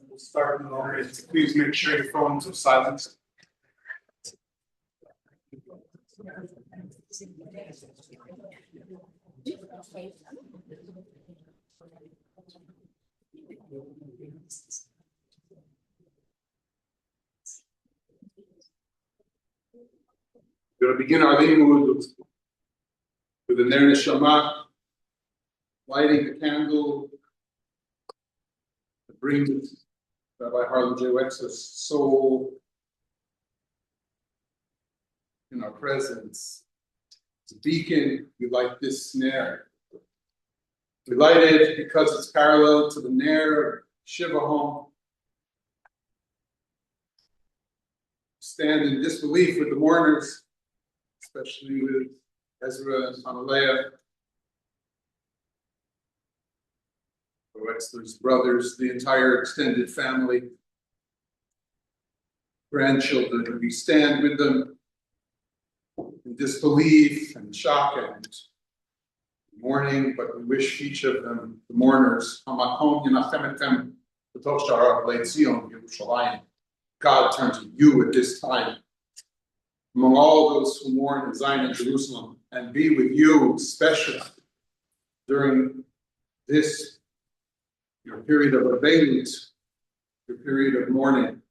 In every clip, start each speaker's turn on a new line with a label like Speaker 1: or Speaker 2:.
Speaker 1: We'll start in a moment. Please make sure your phones are silenced. We're going to begin our limud with the Ner Neshama, lighting the candle that brings Rabbi Harlan J. Wechsler's soul in our presence. It's a beacon. We light this snare. We light it because it's parallel to the Ner of Shiva home. Stand in disbelief with the mourners, especially with Ezra and Hanalea, the Wechsler's brothers, the entire extended family, grandchildren. We stand with them in disbelief and shock and mourning, but we wish each of them, the mourners, God turn to you at this time. Among all those who mourn in Zion and Jerusalem, and be with you, especially during this, your period of abatement, your period of mourning.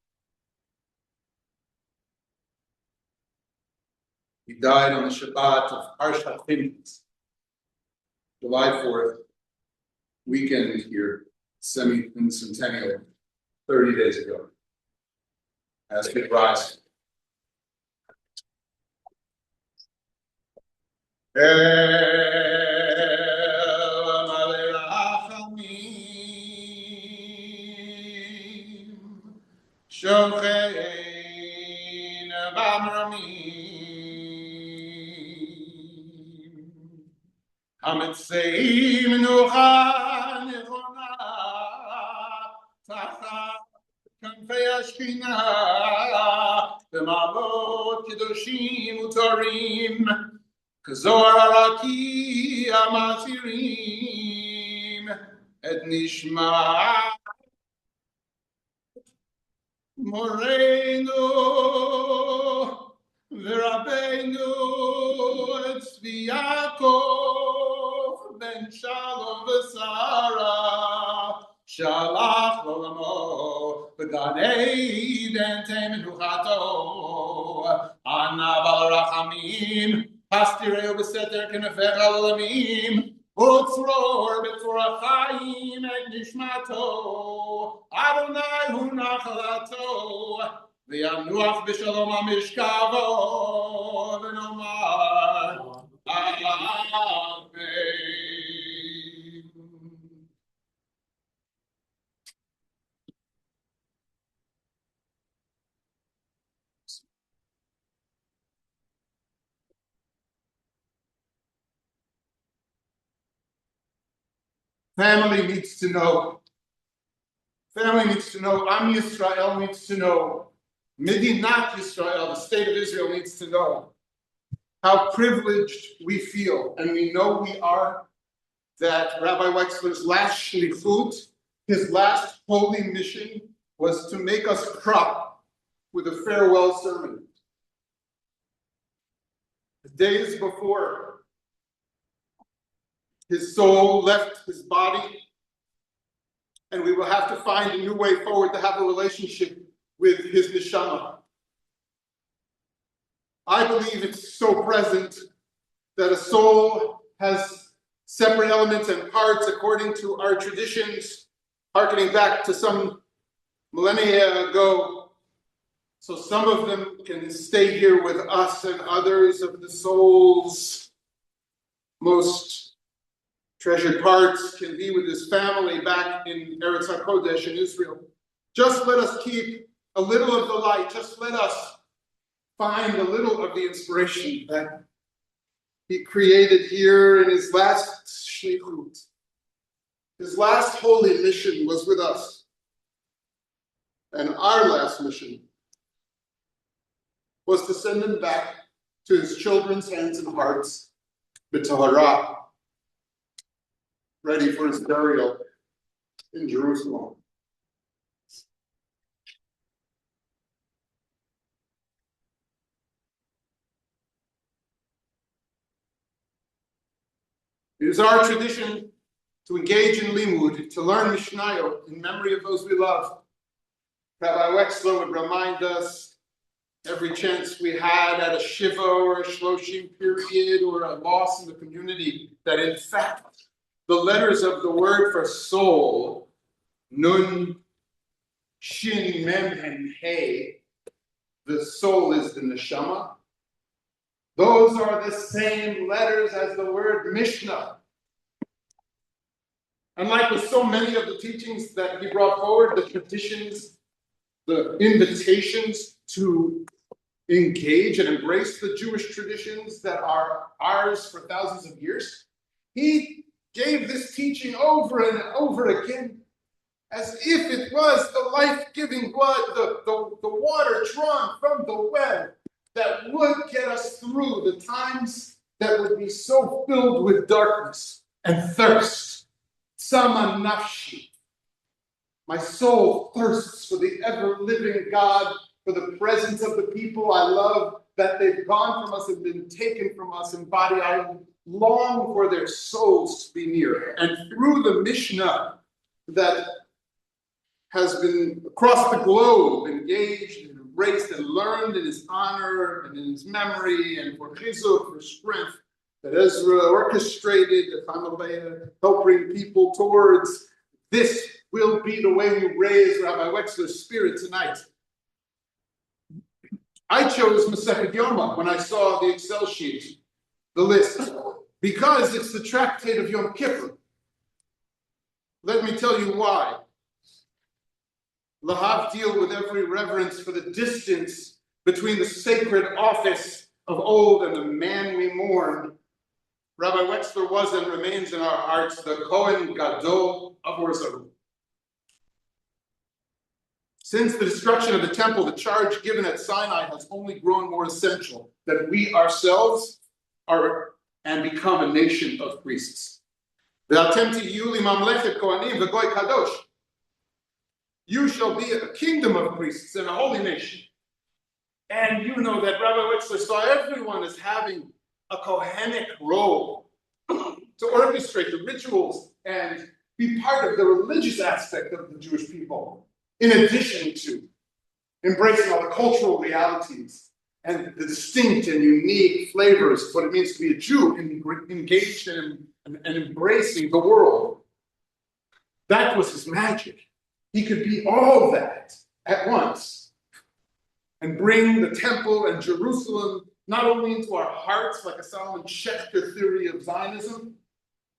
Speaker 1: He died on the Shabbat of Parshat Pinchas, July 4th, weekend here, semi-centennial, 30 days ago. As we rise. כנפי השכינה, במעלות קדושים ותורים, כזוהר הרקיע מזהירים, את נשמת מורנו ורבנו, את צבי יעקב בן שלום ושרה, שלח לעולמו בגן עדן תהא מנוחתו. אנא בעל רחמים, הסתירהו בסתר כנפיך לעולמים, וצרור בצרור החיים nishmato, Adonai hu nachlato, v'yanuach b'shalom ha'mishkavo, v'nomar amen. Family needs to know. Family needs to know. Am Yisrael needs to know. Medinat Yisrael, the state of Israel, needs to know how privileged we feel, and we know we are, that Rabbi Wechsler's last shlichut, his last holy mission, was to make us crop with a farewell sermon. The days before his soul left his body, and we will have to find a new way forward to have a relationship with his neshama. I believe it's so present that a soul has separate elements and parts according to our traditions, hearkening back to some millennia ago. So some of them can stay here with us, and others of the soul's most treasured parts can be with his family back in Eretz HaKodesh in Israel. Just let us keep a little of the light. Just let us find a little of the inspiration that he created here in his last shlichut. His last holy mission was with us. And our last mission was to send him back to his children's hands and hearts, b'tahara, ready for his burial in Jerusalem. It is our tradition to engage in limud, to learn Mishnayot in memory of those we love. Rabbi Wechsler would remind us every chance we had at a shiva or a Sheloshim period or a loss in the community that in fact the letters of the word for soul, nun, shin, mem, and hey, the soul is the neshama. Those are the same letters as the word Mishnah. And like with so many of the teachings that he brought forward, the traditions, the invitations to engage and embrace the Jewish traditions that are ours for thousands of years, he gave this teaching over and over again as if it was the life-giving blood, the water drawn from the well that would get us through the times that would be so filled with darkness and thirst. Sama nafshi. My soul thirsts for the ever-living God, for the presence of the people I love, that they've gone from us and been taken from us in body. I long for their souls to be near. And through the Mishnah that has been across the globe engaged and embraced and learned in his honor and in his memory and for chizuk, for strength, that Ezra orchestrated, if I'm help bring people towards, this will be the way we raise Rabbi Wechsler's spirit tonight. I chose Masechet Yoma when I saw the Excel sheet, the list, because it's the tractate of Yom Kippur. Let me tell you why. Lahavdil, with every reverence for the distance between the sacred office of old and the man we mourn, Rabbi Wechsler was and remains in our hearts the Kohen Gadol of Zarua. Since the destruction of the temple, the charge given at Sinai has only grown more essential, that we ourselves are and become a nation of priests. You shall be a kingdom of priests and a holy nation. And you know that Rabbi Wechsler saw everyone as having a Kohenic role to orchestrate the rituals and be part of the religious aspect of the Jewish people, in addition to embracing all the cultural realities and the distinct and unique flavors of what it means to be a Jew, engaged in and embracing the world. That was his magic. He could be all that at once and bring the temple and Jerusalem not only into our hearts, like a Solomon Schechter theory of Zionism,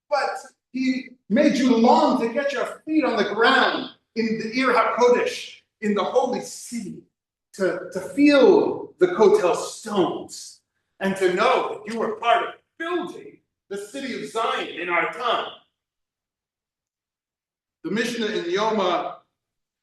Speaker 1: but he made you long to get your feet on the ground in the Ir HaKodesh, in the holy city, to feel the Kotel stones, and to know that you were part of building the city of Zion in our time. The Mishnah in Yoma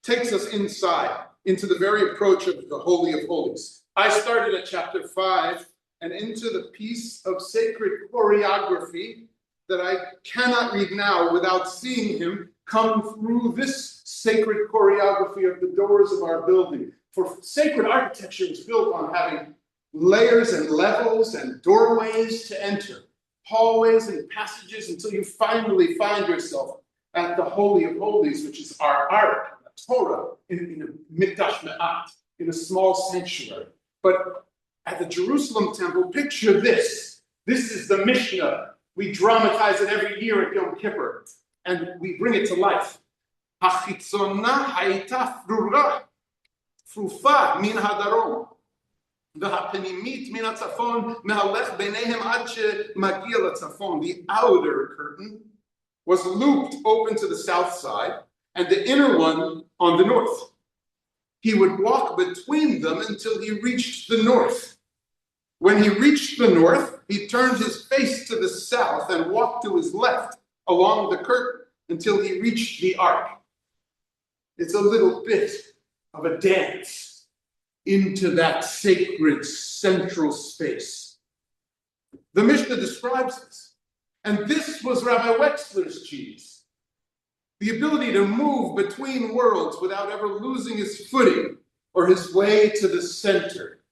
Speaker 1: takes us inside, into the very approach of the Holy of Holies. I started at chapter 5 and into the piece of sacred choreography that I cannot read now without seeing him come through this sacred choreography of the doors of our building. For sacred architecture is built on having layers and levels and doorways to enter, hallways and passages, until you finally find yourself at the Holy of Holies, which is our Ark, Torah, in a Mikdash Me'at, in a small sanctuary. But at the Jerusalem temple, picture this. This is the Mishnah. We dramatize it every year at Yom Kippur, and we bring it to life. Hachitzona hayta frura, frufa min hadarom, v'hapenimit min hatzafon, mehalech beinehem ad shemagia latzafon. The outer curtain was looped open to the south side, and the inner one on the north. He would walk between them until he reached the north. When he reached the north, he turned his face to the south and walked to his left along the curtain until he reached the ark. It's a little bit of a dance into that sacred central space. The Mishnah describes this. And this was Rabbi Wechsler's cheese. The ability to move between worlds without ever losing his footing or his way to the center.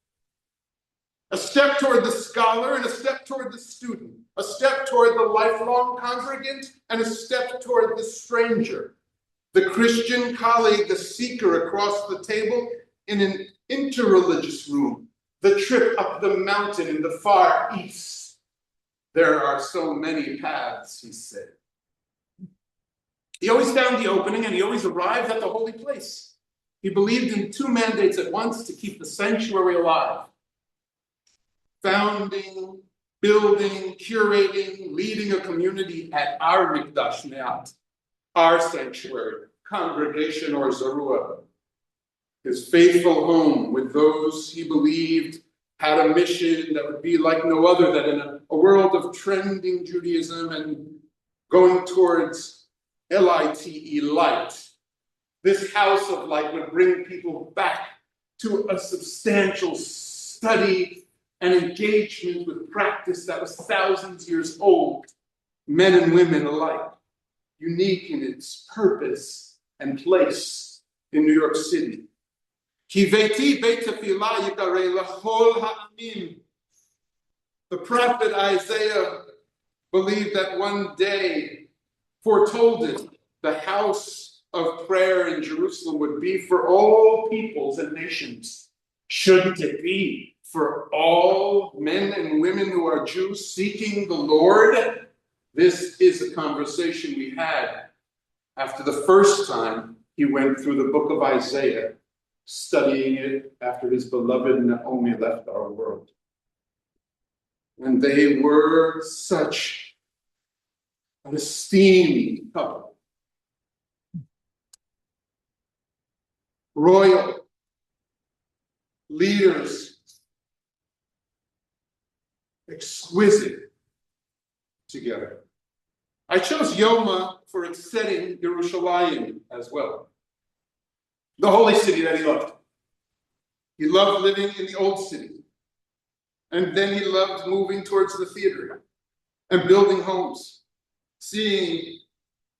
Speaker 1: A step toward the scholar and a step toward the student. A step toward the lifelong congregant and a step toward the stranger. The Christian colleague, the seeker across the table in an interreligious room. The trip up the mountain in the far east. There are so many paths, he said. He always found the opening and he always arrived at the holy place. He believed in two mandates at once to keep the sanctuary alive. Founding, building, curating, leading a community at our Mikdash Me'at, our sanctuary, congregation or Zarua. His faithful home with those he believed had a mission that would be like no other, that in a world of trending Judaism and going towards L-I-T-E, light, this house of light would bring people back to a substantial study and engagement with practice that was thousands of years old, men and women alike, unique in its purpose and place in New York City. The prophet Isaiah believed that one day, foretold it, the house of prayer in Jerusalem would be for all peoples and nations. Shouldn't it be for all men and women who are Jews seeking the Lord? This is a conversation we had after the first time he went through the book of Isaiah, studying it after his beloved Naomi left our world. And they were such an esteemed couple. Royal leaders, exquisite together. I chose Yoma for its setting, Yerushalayim, as well. The holy city that he loved. He loved living in the old city. And then he loved moving towards the theater and building homes. Seeing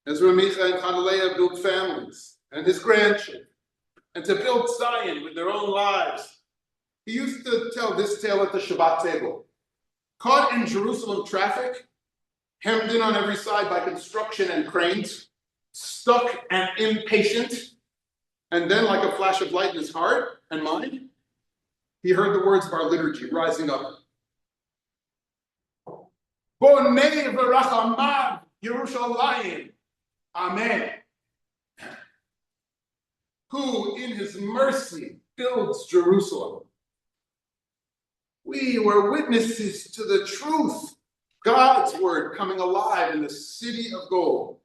Speaker 1: Ezra, Micha, and Hanaleah build families and his grandchildren, and to build Zion with their own lives. He used to tell this tale at the Shabbat table. Caught in Jerusalem traffic, hemmed in on every side by construction and cranes, stuck and impatient, and then like a flash of light in his heart and mind, he heard the words of our liturgy rising up. Bonei v'rachamav Yerushalayim. Amen. who in his mercy builds Jerusalem. We were witnesses to the truth, God's word coming alive in the city of gold.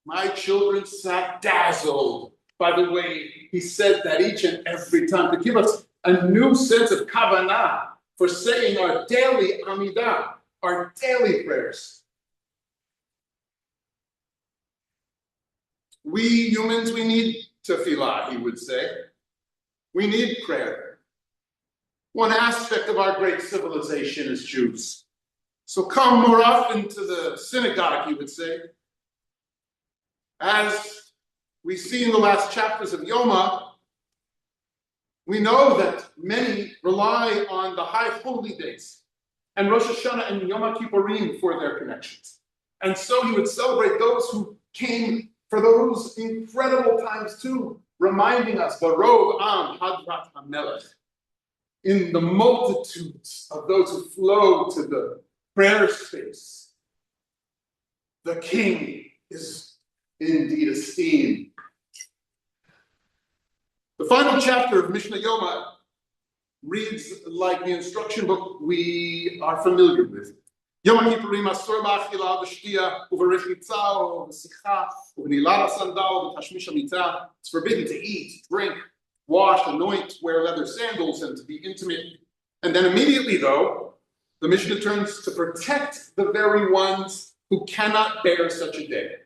Speaker 1: My children sat dazzled by the way he said that each and every time, to give us a new sense of kavanah for saying our daily amidah, our daily prayers. We humans, we need tefillah, he would say. We need prayer. One aspect of our great civilization is Jews. So come more often to the synagogue, he would say. As we see in the last chapters of Yoma, we know that many rely on the high holy days and Rosh Hashanah and Yom Kippurim for their connections. And so he would celebrate those who came for those incredible times too, reminding us, Barov Am Hadrat HaMelech, in the multitudes of those who flow to the prayer space. The king is indeed esteemed. The final chapter of Mishnah Yoma reads like the instruction book we are familiar with. Yom Kippurim asur ba'achila v'shtia u'v'rechitza u'v'sicha u'v'nilat sandal u'v'tashmish hamita. It's forbidden to eat, drink, wash, anoint, wear leather sandals, and to be intimate. And then immediately, though, the Mishnah turns to protect the very ones who cannot bear such a day.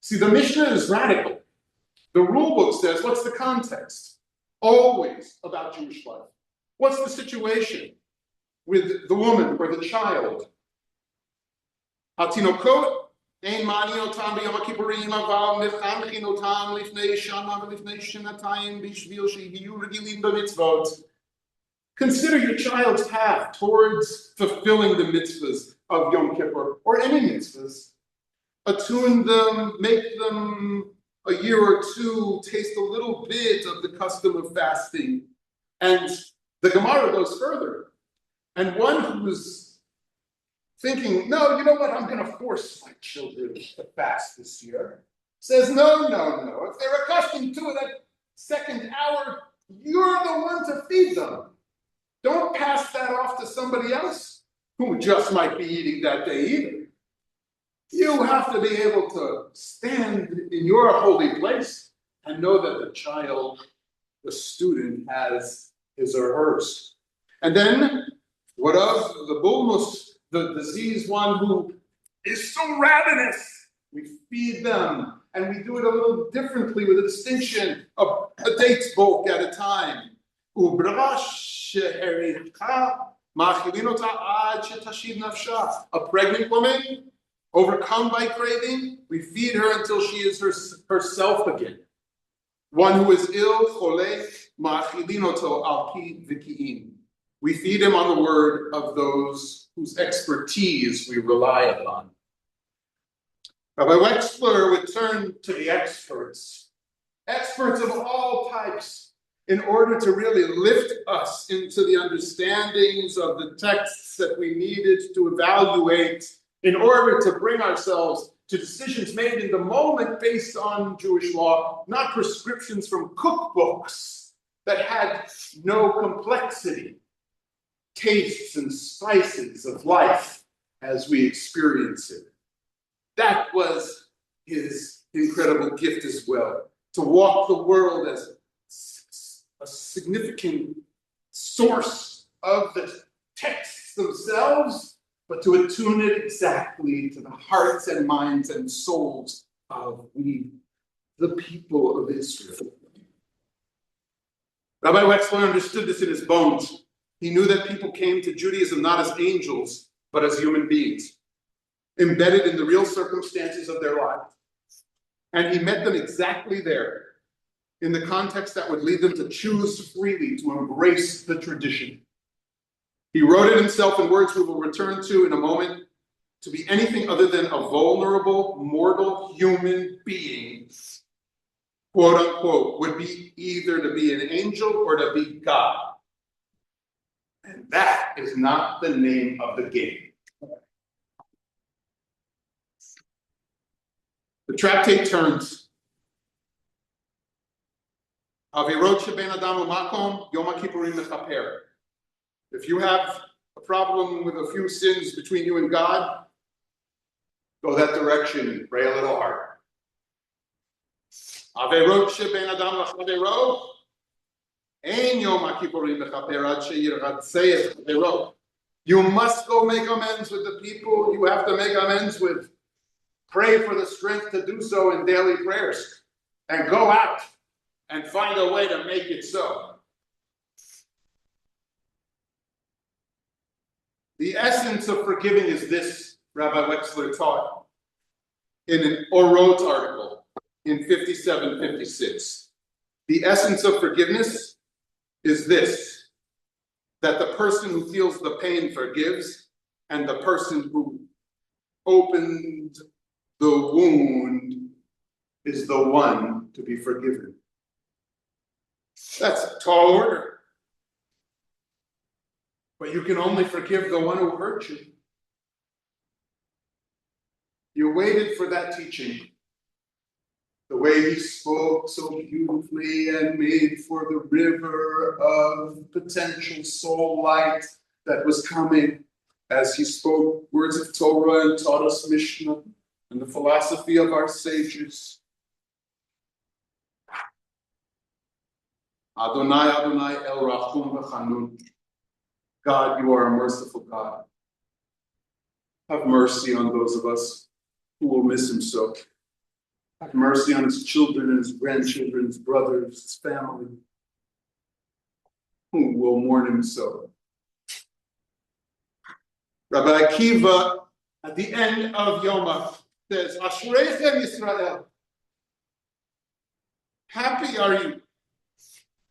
Speaker 1: See, the Mishnah is radical. The rule book says, what's the context? Always about Jewish life. What's the situation with the woman or the child? Hatinokot ein mani otam b'yom kippurim aval mechanchen otam lifnei shana v'lifnei shenatayim b'shvil shehiyu regilim b'mitzvot. Consider your child's path towards fulfilling the mitzvahs of Yom Kippur, or any mitzvahs. Attune them, make them a year or two taste a little bit of the custom of fasting. And the Gemara goes further. And one who's thinking, no, you know what, I'm going to force my children to fast this year, says, no. If they're accustomed to it at second hour, you're the one to feed them. Don't pass that off to somebody else who just might be eating that day either. You have to be able to stand in your holy place and know that the child, the student, has his or hers. And then, what of the bulmus, the diseased one who is so ravenous? We feed them, and we do it a little differently with a distinction of a date's bulk at a time. A pregnant woman, overcome by craving, we feed her until she is herself again. One who is ill, choleh, ma'achilinoto al pi v'ki'im. We feed him on the word of those whose expertise we rely upon. Rabbi Wechsler would turn to the experts of all types, in order to really lift us into the understandings of the texts that we needed to evaluate, in order to bring ourselves to decisions made in the moment based on Jewish law, not prescriptions from cookbooks that had no complexity, tastes and spices of life as we experience it. That was his incredible gift as well, to walk the world as a significant source of the texts themselves, but to attune it exactly to the hearts and minds and souls of we, the people of Israel. Rabbi Wechsler understood this in his bones. He knew that people came to Judaism not as angels, but as human beings, embedded in the real circumstances of their lives. And he met them exactly there, in the context that would lead them to choose freely to embrace the tradition. He wrote it himself in words we will return to in a moment. To be anything other than a vulnerable, mortal human being, quote unquote, would be either to be an angel or to be God. And that is not the name of the game. The tractate turns Avirot sheben adam u'makom, Yom HaKippurim mechaper. If you have a problem with a few sins between you and God, go that direction, pray a little harder. Averot sheben adam l'chavero, ein Yom HaKippurim mechaper ad sheyirchatzeh chavero. You must go make amends with the people you have to make amends with. Pray for the strength to do so in daily prayers. And go out and find a way to make it so. The essence of forgiving is this, Rabbi Wechsler taught in an Orot article in 5756. The essence of forgiveness is this, that the person who feels the pain forgives, and the person who opened the wound is the one to be forgiven. That's a tall order. But you can only forgive the one who hurt you. You waited for that teaching. The way he spoke so beautifully and made for the river of potential soul light that was coming as he spoke words of Torah and taught us Mishnah and the philosophy of our sages. Adonai, Adonai, El Rachum V'Chanun. God, you are a merciful God. Have mercy on those of us who will miss him so. Have mercy on his children and his grandchildren, his brothers, his family, who will mourn him so. Rabbi Akiva, at the end of Yoma, says, Ashreichem Yisrael. Happy are you.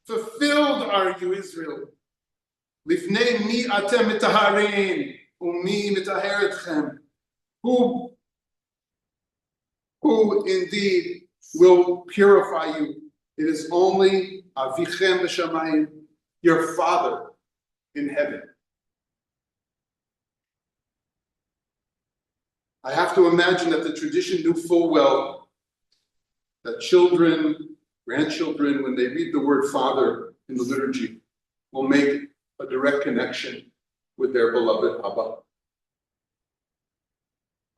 Speaker 1: Fulfilled are you, Israel. Lifnei mi atem mitaharin, umi mitaher etchem. Who indeed will purify you? It is only Avichem b'shamayim, your Father in heaven. I have to imagine that the tradition knew full well that children, grandchildren, when they read the word Father in the liturgy, will make a direct connection with their beloved Abba.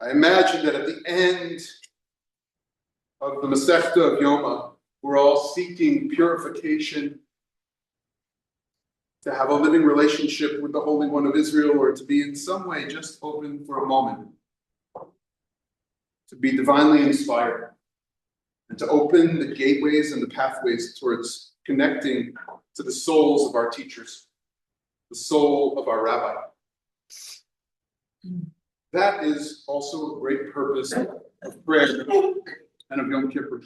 Speaker 1: I imagine that at the end of the Masechta of Yoma, we're all seeking purification, to have a living relationship with the Holy One of Israel, or to be in some way just open for a moment, to be divinely inspired, and to open the gateways and the pathways towards connecting to the souls of our teachers, the soul of our rabbi. That is also a great purpose of prayer and of Yom Kippur.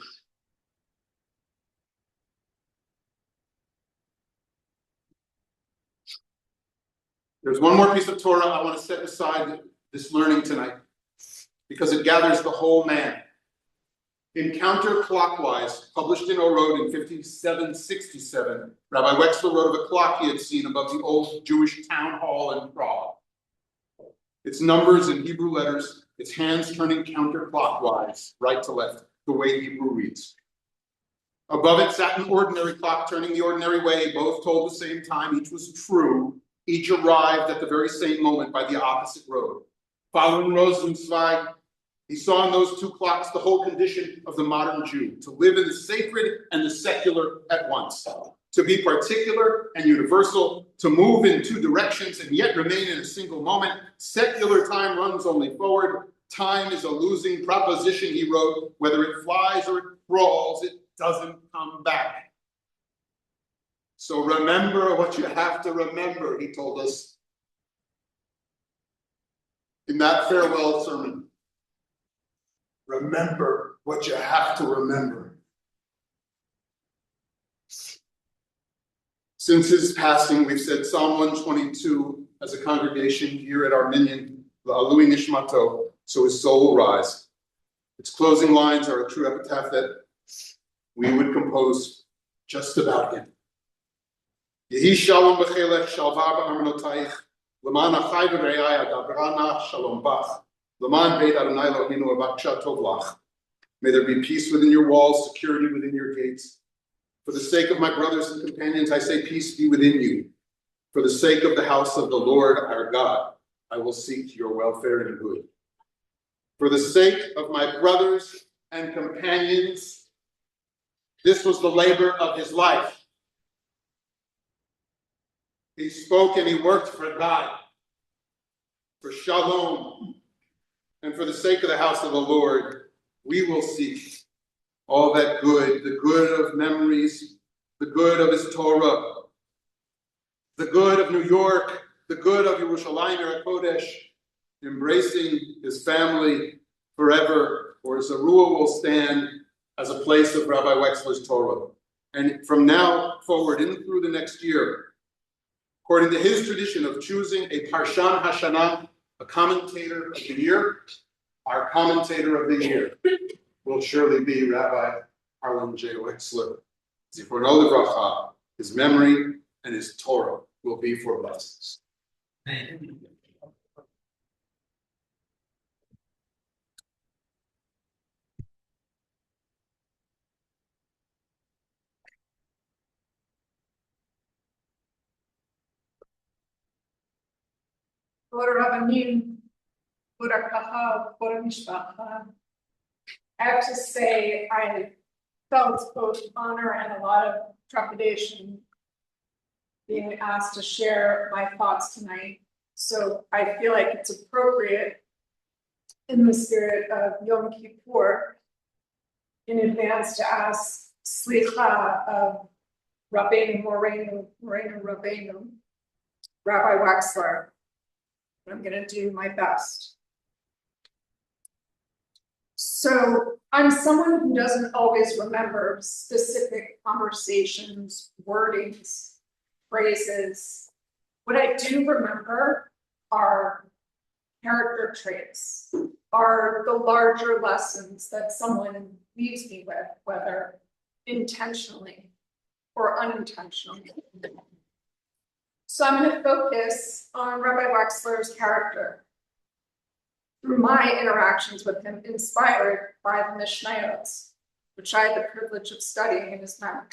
Speaker 1: There's one more piece of Torah I want to set aside this learning tonight, because it gathers the whole man. In Counterclockwise, published in Orod in 5767, Rabbi Wechsler wrote of a clock he had seen above the old Jewish town hall in Prague. Its numbers in Hebrew letters, its hands turning counterclockwise, right to left, the way Hebrew reads. Above it sat an ordinary clock turning the ordinary way. Both told the same time. Each was true. Each arrived at the very same moment by the opposite road. Following Rosenzweig, he saw in those two clocks the whole condition of the modern Jew, to live in the sacred and the secular at once, to be particular and universal, to move in two directions and yet remain in a single moment. Secular time runs only forward. Time is a losing proposition, he wrote. Whether it flies or it crawls, it doesn't come back. So remember what you have to remember, he told us in that farewell sermon. Remember what you have to remember. Since his passing, we've said Psalm 122 as a congregation here at our minyan, La'alui Nishmato, so his soul will rise. Its closing lines are a true epitaph that we would compose just about him. Yehi shalom b'chelech shalva b'armanotaich, l'man achai v're'ai adabrana shalom bach, l'man beit Adonai Eloheinu avaksha tov lach. May there be peace within your walls, security within your gates. For the sake of my brothers and companions, I say peace be within you. For the sake of the house of the Lord our God, I will seek your welfare and good. For the sake of my brothers and companions, this was the labor of his life. He spoke and he worked for God, for shalom. And for the sake of the house of the Lord, we will seek all that good, the good of memories, the good of his Torah, the good of New York, the good of Yerushalayim Kodesh, embracing his family forever, for Zarua will stand as a place of Rabbi Wechsler's Torah. And from now forward, in through the next year, according to his tradition of choosing a Parshan Hashanah, a commentator of the year, our commentator of the year will surely be Rabbi Harlan J. Wechsler. Zichrono Livracha, his memory and his Torah will be for blessings.
Speaker 2: I have to say, I felt both honor and a lot of trepidation being asked to share my thoughts tonight. So I feel like it's appropriate in the spirit of Yom Kippur in advance to ask Slicha of Rabbeinu Rabbeinu, Rabbi Wechsler. I'm going to do my best. So I'm someone who doesn't always remember specific conversations, wordings, phrases. What I do remember are character traits, are the larger lessons that someone leaves me with, whether intentionally or unintentionally. So I'm going to focus on Rabbi Wechsler's character through my interactions with him, inspired by the Mishnayot, which I had the privilege of studying in his memory.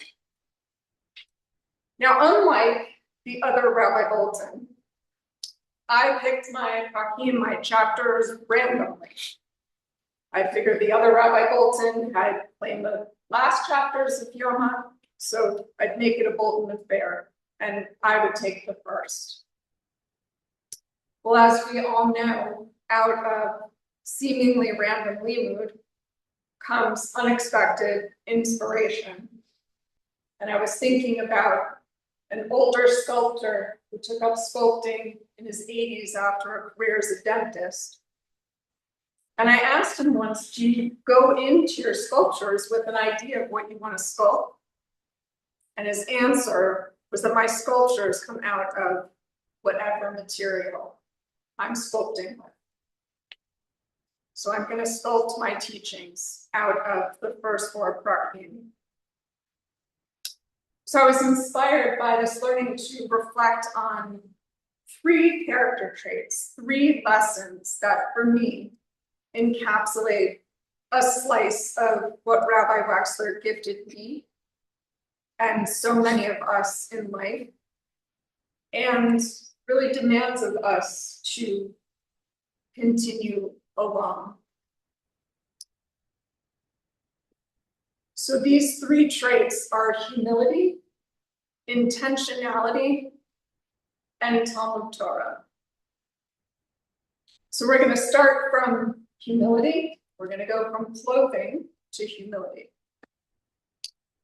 Speaker 2: Now, unlike the other Rabbi Bolton, I picked my Pakim, my chapters randomly. I figured the other Rabbi Bolton had claimed the last chapters of Yoma, so I'd make it a Bolton affair, and I would take the first. Well, as we all know, out of seemingly random limud comes unexpected inspiration. And I was thinking about an older sculptor who took up sculpting in his 80s after a career as a dentist. And I asked him once, do you go into your sculptures with an idea of what you want to sculpt? And his answer was that my sculptures come out of whatever material I'm sculpting with. So I'm going to sculpt my teachings out of the first four prakim. So I was inspired by this learning to reflect on three character traits, three lessons that for me encapsulate a slice of what Rabbi Wechsler gifted me and so many of us in life, and really demands of us to continue along. So these three traits are humility, intentionality, and Talmud Torah. So we're going to start from humility. We're going to go from clothing to humility.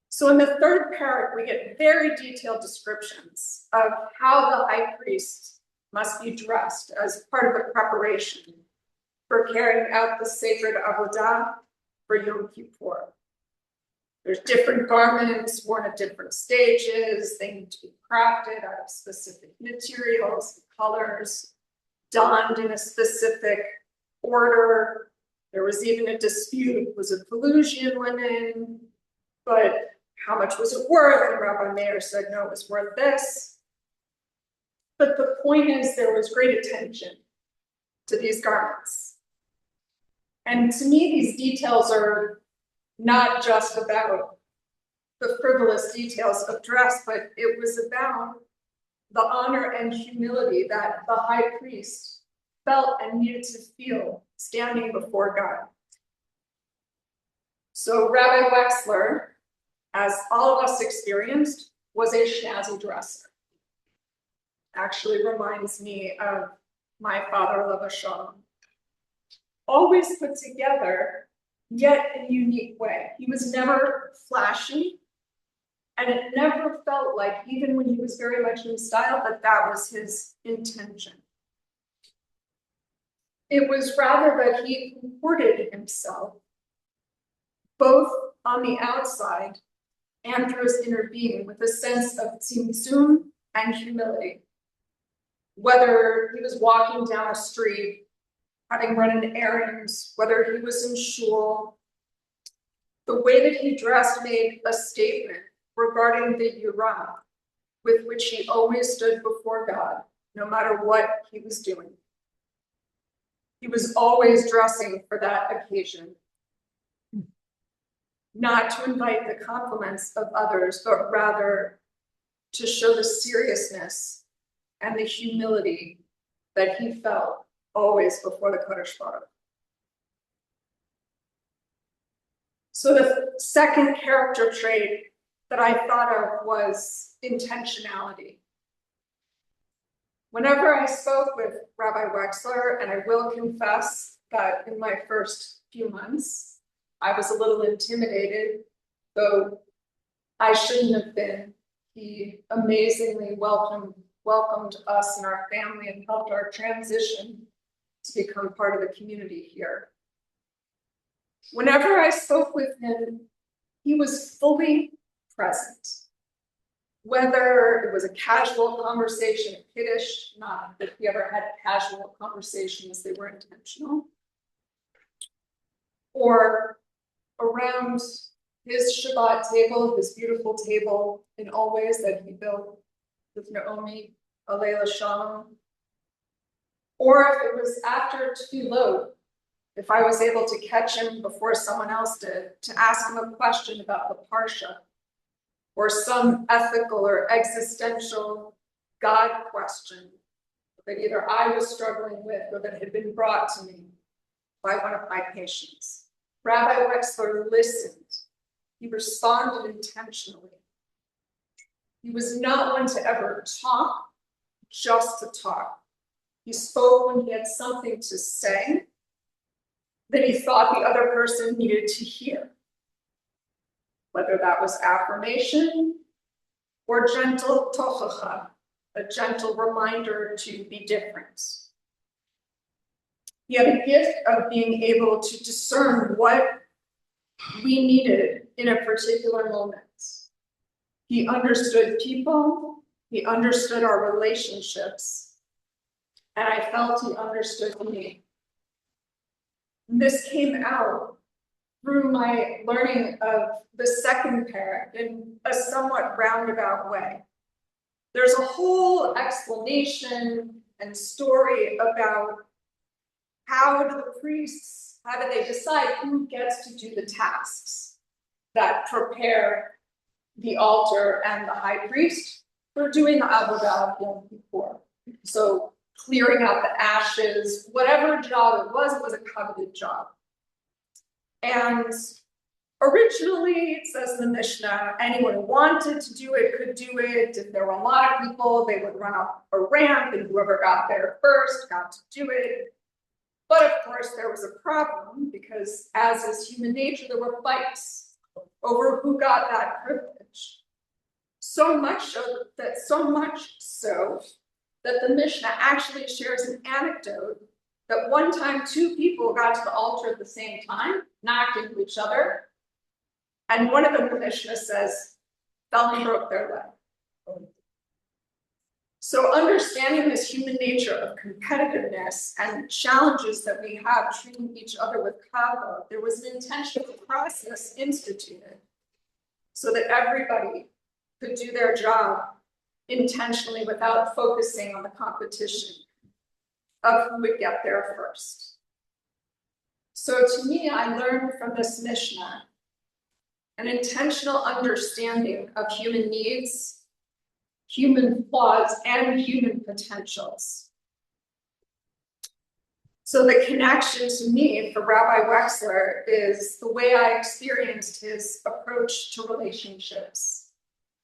Speaker 2: So in the third parak, we get very detailed descriptions of how the high priest must be dressed as part of the preparation for carrying out the sacred avodah for Yom Kippur. There's different garments worn at different stages. They need to be crafted out of specific materials, colors, donned in a specific order. There was even a dispute, was it Pelusian linen? But how much was it worth? And Rabbi Meir said, no, it was worth this. But the point is, there was great attention to these garments. And to me, these details are not just about the frivolous details of dress, but it was about the honor and humility that the high priest felt and needed to feel standing before God. So Rabbi Wechsler, as all of us experienced, was a snazzy dresser. Actually reminds me of my father, Rabbi Harlan. Always put together, yet in a unique way. He was never flashy, and it never felt like, even when he was very much in style, that that was his intention. It was rather that he comported himself, both on the outside and through his inner being, with a sense of tzimtzum and humility. Whether he was walking down a street, having run an errand, whether he was in shul, the way that he dressed made a statement regarding the yirah with which he always stood before God, no matter what he was doing. He was always dressing for that occasion, not to invite the compliments of others, but rather to show the seriousness and the humility that he felt always before the Kodesh Baruch. So the second character trait that I thought of was intentionality. Whenever I spoke with Rabbi Wechsler, and I will confess that in my first few months, I was a little intimidated, though I shouldn't have been. He amazingly welcomed us and our family and helped our transition to become part of the community here. Whenever I spoke with him, he was fully present. Whether it was a casual conversation at Kiddush, not that we ever had casual conversations, they were intentional, or around his Shabbat table, his beautiful table in always that he built with Naomi, Alayla Shalom, or if it was after Tefillot, if I was able to catch him before someone else did, to ask him a question about the Parsha, or some ethical or existential God question that either I was struggling with or that had been brought to me by one of my patients. Rabbi Wechsler listened. He responded intentionally. He was not one to ever talk just to talk. He spoke when he had something to say that he thought the other person needed to hear. Whether that was affirmation or gentle tochacha, a gentle reminder to be different. He had a gift of being able to discern what we needed in a particular moment. He understood people, he understood our relationships, and I felt he understood me. And this came out through my learning of the second parak in a somewhat roundabout way. There's a whole explanation and story about how do they decide who gets to do the tasks that prepare the altar and the high priest for doing the avodah of Yom Kippur. So clearing out the ashes, whatever job it was a coveted job. And originally, it says in the Mishnah, anyone who wanted to do it could do it. If there were a lot of people, they would run up a ramp, and whoever got there first got to do it. But of course, there was a problem, because as is human nature, there were fights over who got that privilege. So much so that the Mishnah actually shares an anecdote that one time 2 people got to the altar at the same time, knocked into each other, and one of them, the Mishnah says, fell and broke their leg. So understanding this human nature of competitiveness and challenges that we have treating each other with kavod, there was an intentional process instituted so that everybody could do their job intentionally without focusing on the competition of who would get there first. So to me, I learned from this Mishnah an intentional understanding of human needs, human flaws, and human potentials. So the connection to me for Rabbi Wechsler is the way I experienced his approach to relationships,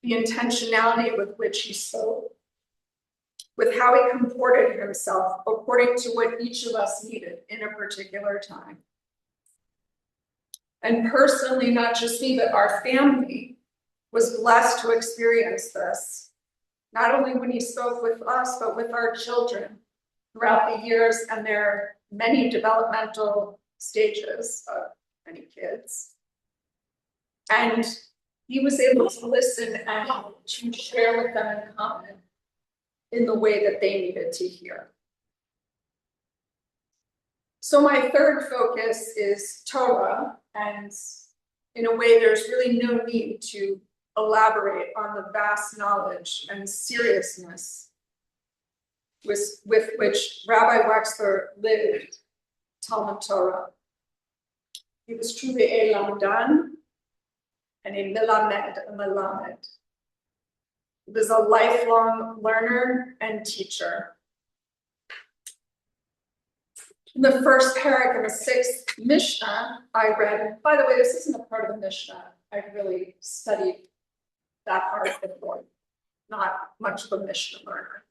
Speaker 2: the intentionality with which he spoke, with how he comported himself according to what each of us needed in a particular time. And personally, not just me, but our family was blessed to experience this, not only when he spoke with us, but with our children throughout the years and their many developmental stages of many kids. And he was able to listen and to share with them in common in the way that they needed to hear. So my third focus is Torah, and in a way there's really no need to elaborate on the vast knowledge and seriousness with which Rabbi Wechsler lived Talmud Torah. He was truly a lamdan and a melamed. He was a lifelong learner and teacher. In the first parak in the sixth Mishnah, I read, by the way, this isn't a part of the Mishnah. I've really studied that part before, not much of a Mishnah learner.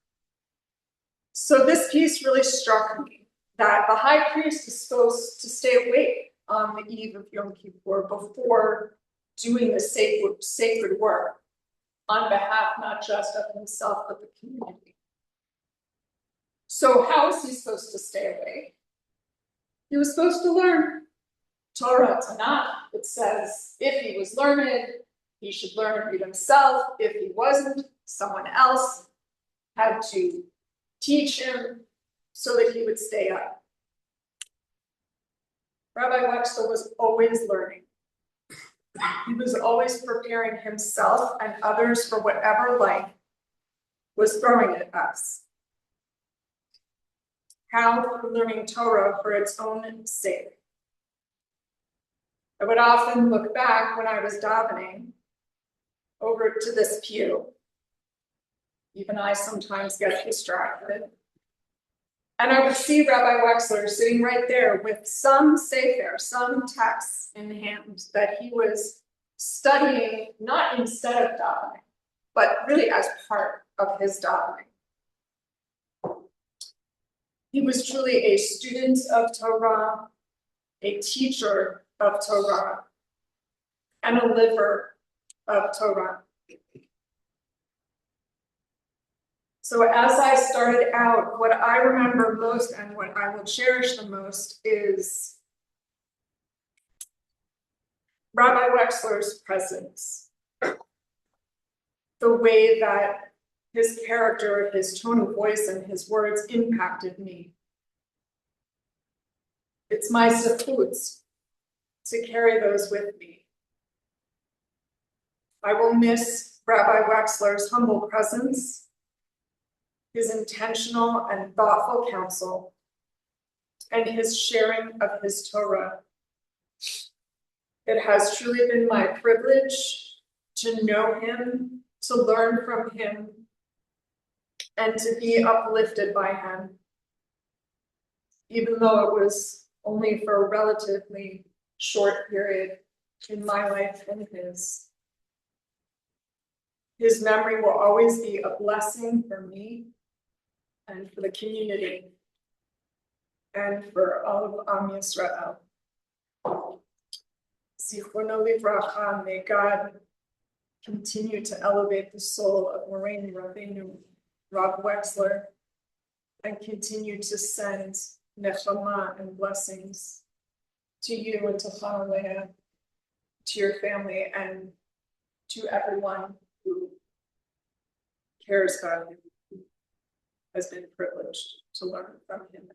Speaker 2: So this piece really struck me, that the high priest is supposed to stay awake on the eve of Yom Kippur before doing the sacred work on behalf not just of himself, but the community. So how is he supposed to stay awake? He was supposed to learn Torah, Tanakh. It says if he was learned, he should learn it himself. If he wasn't, someone else had to teach him so that he would stay up. Rabbi Wechsler was always learning. He was always preparing himself and others for whatever life was throwing at us. How? Through learning Torah for its own sake. I would often look back when I was davening over to this pew. Even I sometimes get distracted. And I would see Rabbi Wechsler sitting right there with some sefer, some texts in hand that he was studying, not instead of davening, but really as part of his davening. He was truly a student of Torah, a teacher of Torah, and a liver of Torah. So as I started out, what I remember most and what I will cherish the most is Rabbi Wechsler's presence. The way that his character, his tone of voice, and his words impacted me. It's my zechut to carry those with me. I will miss Rabbi Wechsler's humble presence, his intentional and thoughtful counsel, and his sharing of his Torah. It has truly been my privilege to know him, to learn from him, and to be uplifted by him, even though it was only for a relatively short period in my life and his. His memory will always be a blessing for me and for the community and for all of Am Yisrael. Zichrono livracha, may God continue to elevate the soul of Moraine Rabbeinu Rav Wechsler and continue to send nechama and blessings to you and to Chanalea, to your family, and to everyone who cares about him, who has been privileged to learn from him.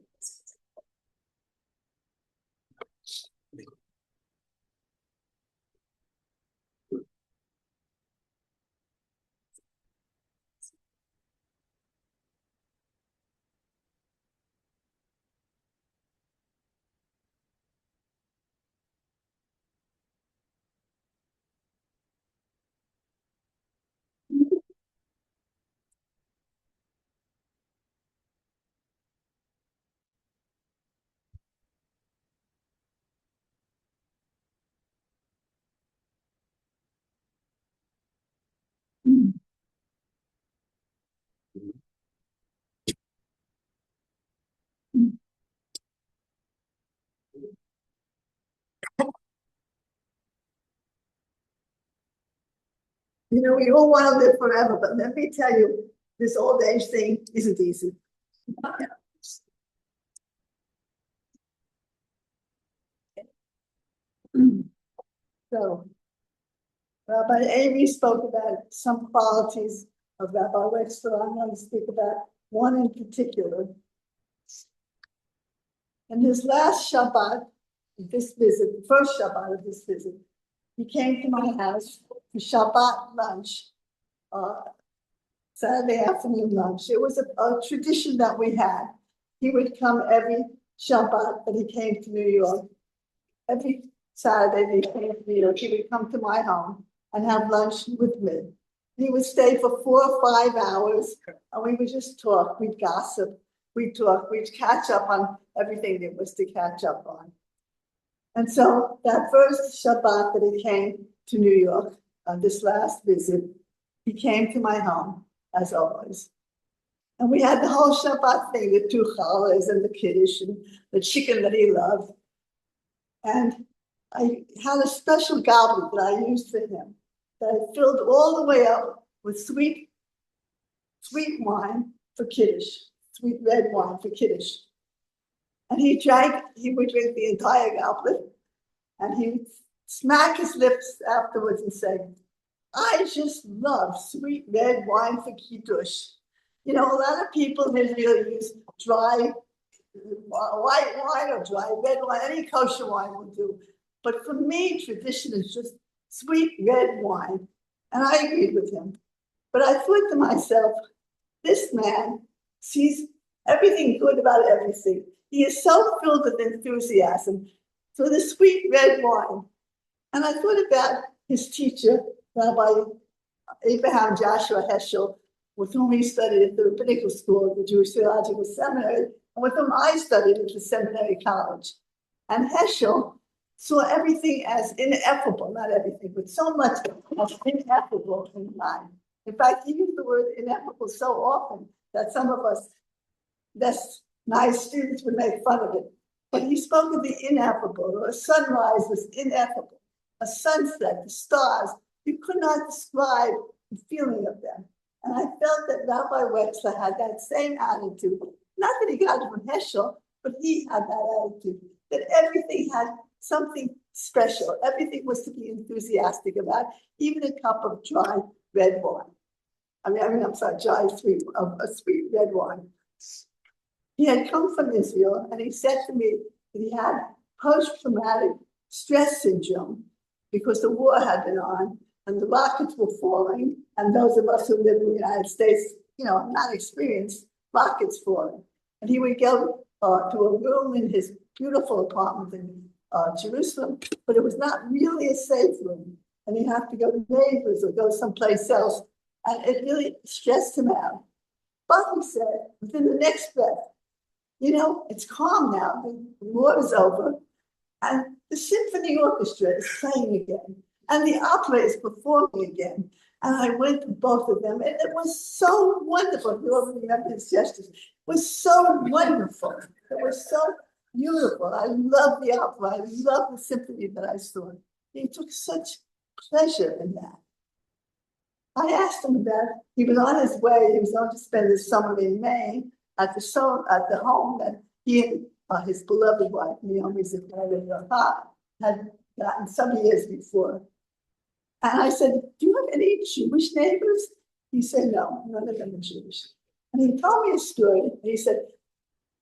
Speaker 3: You know, we all want to live forever, but let me tell you, this old age thing isn't easy. So, Rabbi Amy spoke about some qualities of Rabbi Wechsler. I'm going to speak about one in particular. In his last Shabbat, this visit, the first Shabbat of this visit, he came to my house for Shabbat lunch, Saturday afternoon lunch. It was a tradition that we had. He would come every Shabbat that he came to New York. Every Saturday that he came to New York, he would come to my home and have lunch with me. He would stay for 4 or 5 hours, and we would just talk. We'd gossip. We'd talk. We'd catch up on everything there was to catch up on. And so that first Shabbat that he came to New York, on this last visit, he came to my home, as always. And we had the whole Shabbat thing, the 2 challahs and the kiddush and the chicken that he loved. And I had a special goblet that I used for him, that I filled all the way up with sweet wine for kiddush, sweet red wine for kiddush. And he would drink the entire goblet, and he would smack his lips afterwards and say, I just love sweet red wine for kiddush. You know, a lot of people in Israel use dry white wine or dry red wine, any kosher wine will do. But for me, tradition is just sweet red wine. And I agreed with him. But I thought to myself, this man sees everything good about everything. He is so filled with enthusiasm for the sweet red wine. And I thought about his teacher, Rabbi Abraham Joshua Heschel, with whom he studied at the rabbinical school at the Jewish Theological Seminary, and with whom I studied at the seminary college. And Heschel saw everything as ineffable, not everything, but so much as ineffable in mind. In fact, he used the word ineffable so often that some of us less nice students would make fun of it. But he spoke of the ineffable, or a sunrise was ineffable, a sunset, the stars. You could not describe the feeling of them. And I felt that Rabbi Wechsler had that same attitude. Not that he got it from Heschel, but he had that attitude, that everything had something special. Everything was to be enthusiastic about, even a cup of dry red wine. I'm sorry, a sweet red wine. He had come from Israel, and he said to me that he had post-traumatic stress syndrome because the war had been on and the rockets were falling, and those of us who live in the United States, you know, not experienced rockets falling. And he would go to a room in his beautiful apartment in Jerusalem, but it was not really a safe room. And he'd have to go to neighbors or go someplace else. And it really stressed him out. But he said, within the next breath, you know, it's calm now. The war is over. And the symphony orchestra is playing again. And the opera is performing again. And I went to both of them. And it was so wonderful. You all remember his gestures. It was so wonderful. It was so beautiful. I love the opera. I love the symphony that I saw. He took such pleasure in that. I asked him about, he was on his way, he was going to spend his summer in Maine at the home that he and his beloved wife, Naomi Zipporah, had gotten some years before. And I said, do you have any Jewish neighbors? He said, no, none of them are Jewish. And he told me a story. And he said,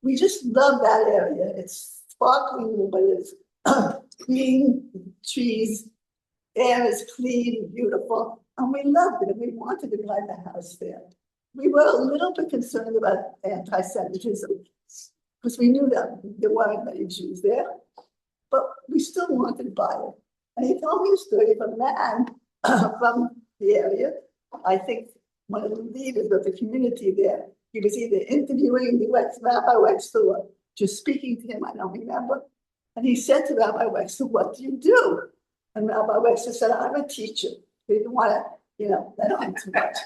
Speaker 3: we just love that area. It's sparkling, but it's green trees, air is clean and beautiful. And we loved it, and we wanted to buy the house there. We were a little bit concerned about anti-Semitism because we knew that there weren't many Jews there, but we still wanted to buy it. And he told me a story of a man from the area. I think one of the leaders of the community there. He was either interviewing the Rabbi Wechsler or just speaking to him, I don't remember. And he said to Rabbi Wechsler, what do you do? And Rabbi Wechsler said, I'm a teacher. He didn't want to, let on too much.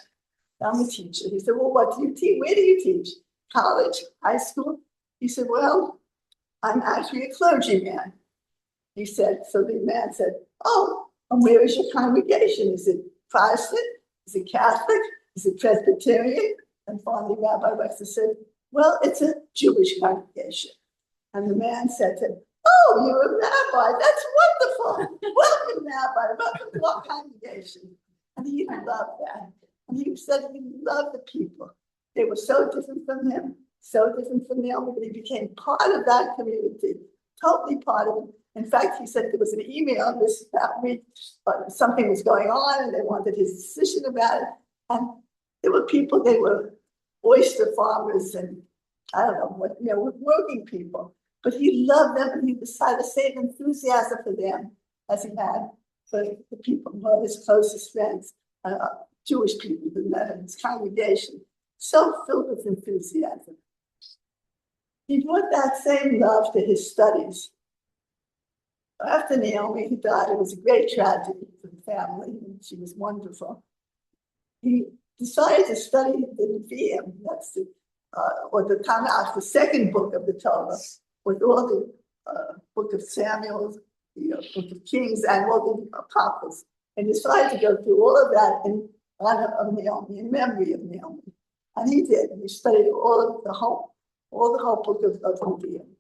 Speaker 3: I'm a teacher. He said, well, what do you teach? Where do you teach? College, high school? He said, well, I'm actually a clergyman. He said, so the man said, oh, and where is your congregation? Is it Protestant? Is it Catholic? Is it Presbyterian? And finally, Rabbi Wechsler said, well, it's a Jewish congregation. And the man said to him, oh, you're a rabbi. That's wonderful. Welcome, Rabbi. Welcome to our congregation. And he loved that. And he said he loved the people. They were so different from him, so different from Naomi, but he became part of that community, totally part of it. In fact, he said there was an email this that week, something was going on and they wanted his decision about it. And there were people, they were oyster farmers and I don't know what, working people. But he loved them and he decided the same enthusiasm for them as he had for the people who were his closest friends, Jewish people who met in his congregation. So filled with enthusiasm. He brought that same love to his studies. After Naomi died, it was a great tragedy for the family. She was wonderful. He decided to study the Nevi'im, that's the Tanakh, the second book of the Torah, with all the book of Samuel, the book of Kings, and all the apostles, and decided to go through all of that in honor of Naomi, in memory of Naomi. And he did. He studied all the whole book of Nevi'im,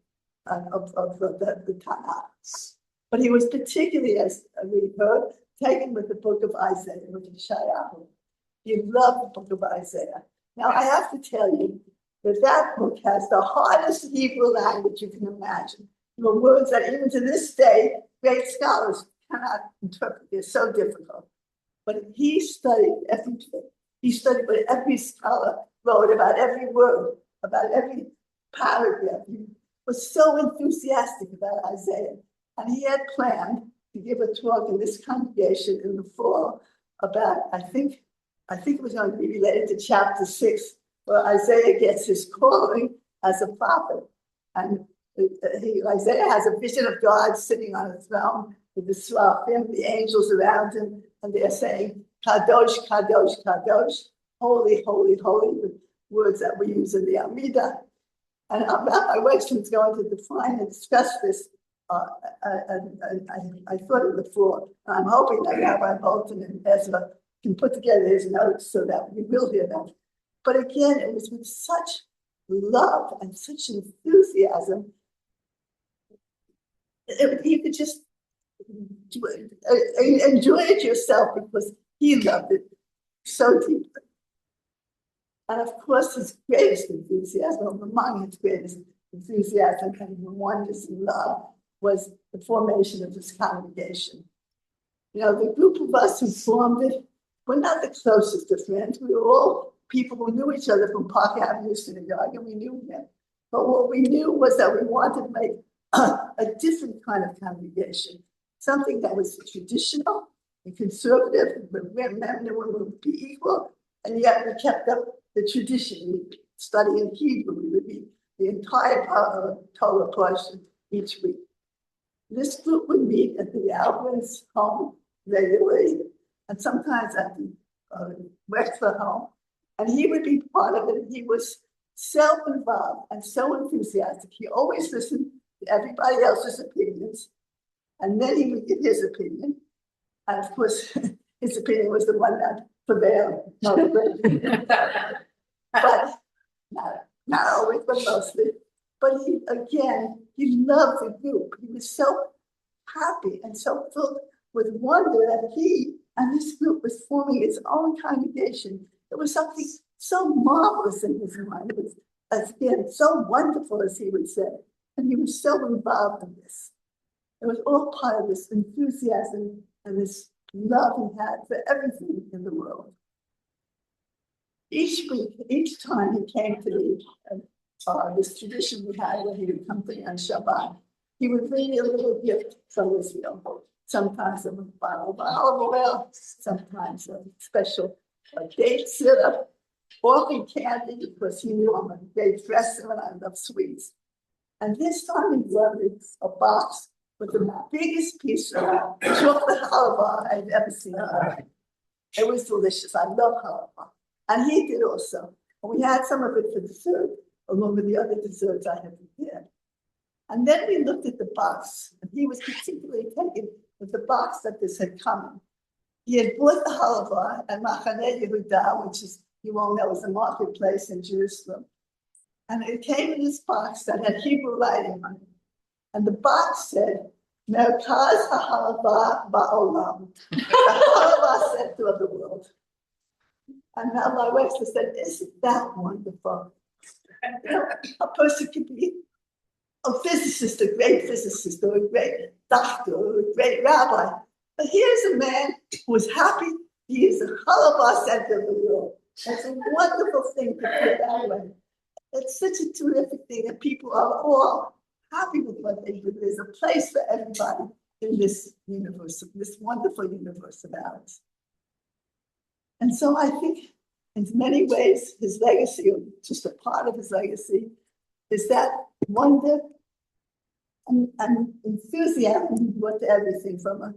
Speaker 3: of the Tanakh. But he was particularly, as we heard, taken with the book of Isaiah, which is Shayahu. He loved the book of Isaiah. Now, I have to tell you that that book has the hardest Hebrew language you can imagine. There are words that even to this day, great scholars cannot interpret. They're so difficult. But he studied everything. He studied what every scholar wrote about every word, about every paragraph. He was so enthusiastic about Isaiah. And he had planned to give a talk in this congregation in the fall about, I think it was going to be related to chapter 6, where Isaiah gets his calling as a prophet. And Isaiah has a vision of God sitting on a throne with the seraphim, the angels around him, and they're saying, Kadosh, Kadosh, Kadosh, holy, holy, holy, with words that we use in the Amidah. And Rabbi Wechsler is going to define and discuss this. I thought it before. I'm hoping that Rabbi Bolton and Ezra can put together his notes so that we will hear them. But again, it was with such love and such enthusiasm. You could just enjoy it yourself because he loved it so deeply. And of course, his greatest enthusiasm, among his greatest enthusiasm and wonders and love, was the formation of this congregation. The group of us who formed it, we're not the closest of friends. We were all people who knew each other from Park Avenue Synagogue, and we knew him. But what we knew was that we wanted to make a different kind of congregation, something that was traditional and conservative, but men and women would be equal, and yet we kept up the tradition. We study in Hebrew. We would read the entire Torah portion each week. This group would meet at the Albans' home regularly, and sometimes at the Wechsler home, and he would be part of it. He was self-involved and so enthusiastic. He always listened to everybody else's opinions, and then he would give his opinion. And of course, his opinion was the one that prevailed, but not always, but mostly. But he loved the group. He was so happy and so filled with wonder that he and this group was forming its own congregation. It was something so marvelous in his mind. It was, again, so wonderful, as he would say. And he was so involved in this. It was all part of this enthusiasm and this love he had for everything in the world. Each week, each time he came to the this tradition we had when he would come to me on Shabbat, he would bring me a little gift from Israel. Sometimes a bottle of olive oil, sometimes a special date syrup, often candy because he knew I'm a great dresser and I love sweets. And this time he brought me a box with the biggest piece of chocolate halva I've ever seen. It was delicious. I love halva. And he did also. And we had some of it for dessert, along with the other desserts I had prepared. And then we looked at the box, and he was particularly taken with the box that this had come in. He had bought the halava at Machane Yehuda, which is, you all know, is a marketplace in Jerusalem. And it came in this box that had Hebrew writing on it. And the box said, Merkaz HaHalava Ba'olam, the halava center of the world. And now my Wechsler said, isn't that wonderful? You know, a person could be a physicist, a great physicist, or a great doctor, or a great rabbi. But here's a man who is happy. He is the halava center of the world. That's a wonderful thing to put that way. It's such a terrific thing that people are all happy with what they do. There's a place for everybody in this universe, this wonderful universe of ours. And so I think in many ways, his legacy, or just a part of his legacy, is that wonder and enthusiasm he brought to everything, from a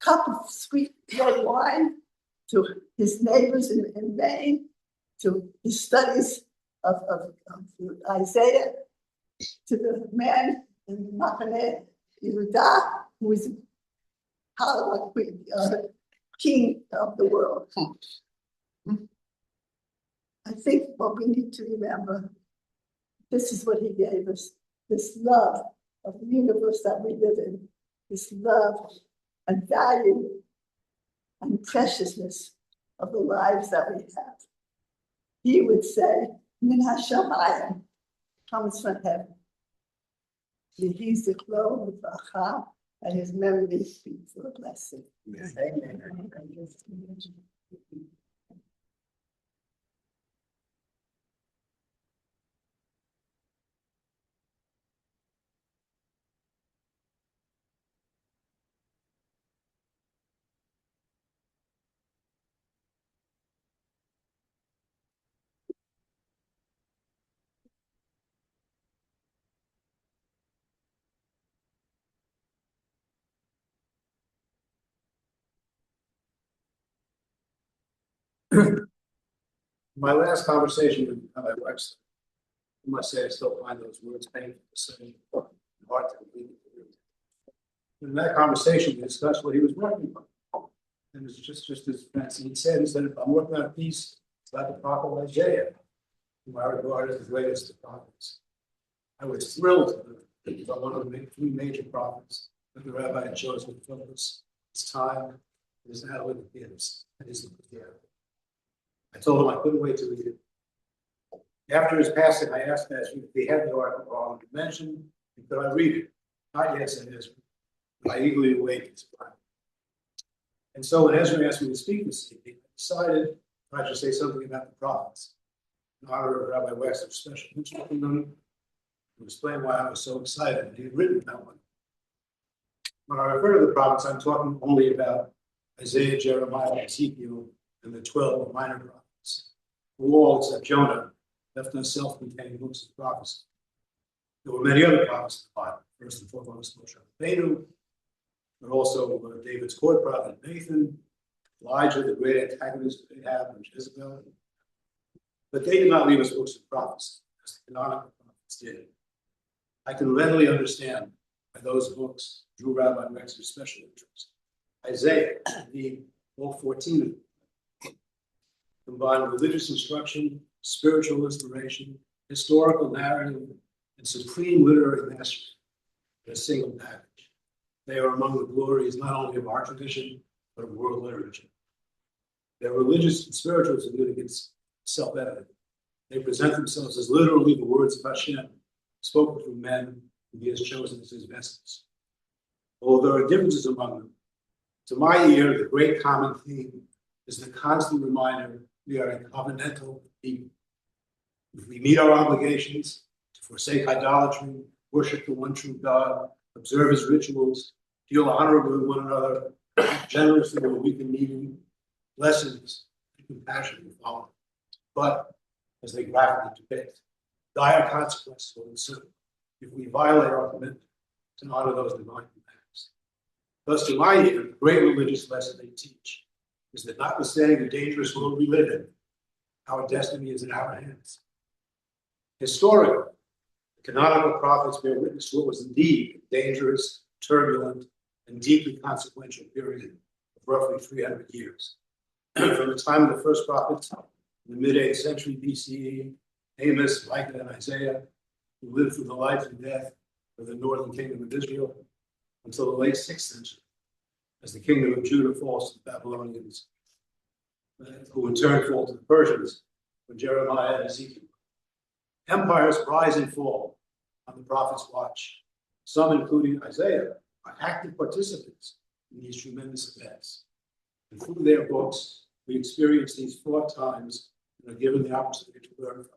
Speaker 3: cup of sweet red wine to his neighbors in Maine, to his studies of Isaiah, to the man in Machane Yehuda, who is king of the world. I think what we need to remember, this is what he gave us, this love of the universe that we live in, this love and value and preciousness of the lives that we have. He would say, Min Hashamayim, comes from heaven. Yehi zichro v'bracha, and his memory be for a blessing. Amen.
Speaker 4: My last conversation with Rabbi Wechsler, I must say I still find those words painful to say, hard to believe. In that conversation, we discussed what he was working on. And it was just as Francine said, he said, I'm working on a piece about the prophet Isaiah, whom I regard as the greatest of prophets. I was thrilled to learn about one of the three major prophets that the rabbi had chosen to focus his time, his analytic gifts, and his care. I told him I couldn't wait to read it. After his passing, I asked Ezra if he had the article on mentioned, and could I read it? Not yet, said Ezra, but I eagerly awaited his reply. And so when Ezra asked me to speak this evening, I decided I should say something about the prophets in honor of Rabbi Wechsler's special interest in them, to explain why I was so excited that he had written that one. When I refer to the prophets, I'm talking only about Isaiah, Jeremiah, Ezekiel, and the 12 minor prophets, who all, except Jonah, left us self-contained books of prophecy. There were many other prophets in the Bible, first and foremost Moshe Rabbeinu, but also David's court prophet Nathan, Elijah, the great antagonist of Ahab and Jezebel. But they did not leave us books of prophecy, as the canonical prophets did. I can readily understand why those books drew Rabbi Wechsler's special interest. Isaiah, the all 14 of them, combined religious instruction, spiritual inspiration, historical narrative, and supreme literary mastery in a single package. They are among the glories not only of our tradition, but of world literature. Their religious and spiritual significance is self-evident. They present themselves as literally the words of Hashem, spoken through men who he has chosen as his vessels. Although there are differences among them, to my ear, the great common theme is the constant reminder we are a covenantal people. If we meet our obligations to forsake idolatry, worship the one true God, observe his rituals, deal honorably with one another, generously where we can need him, blessings and compassion will follow. But, as they graphically depict, dire consequences will ensue if we violate our commitment to honor those divine commandments. Thus, to my ear, the great religious lesson they teach is that notwithstanding the dangerous world we live in, our destiny is in our hands. Historically, the canonical prophets bear witness to what was indeed a dangerous, turbulent, and deeply consequential period of roughly 300 years. From the time of the first prophets in the mid-8th century BCE, Amos, Micah, and Isaiah, who lived through the life and death of the northern kingdom of Israel until the late 6th century, as the kingdom of Judah falls to the Babylonians, who in turn fall to the Persians when Jeremiah and Ezekiel. Empires rise and fall on the prophet's watch. Some, including Isaiah, are active participants in these tremendous events. And through their books, we experience these fraught times and are given the opportunity to learn from them.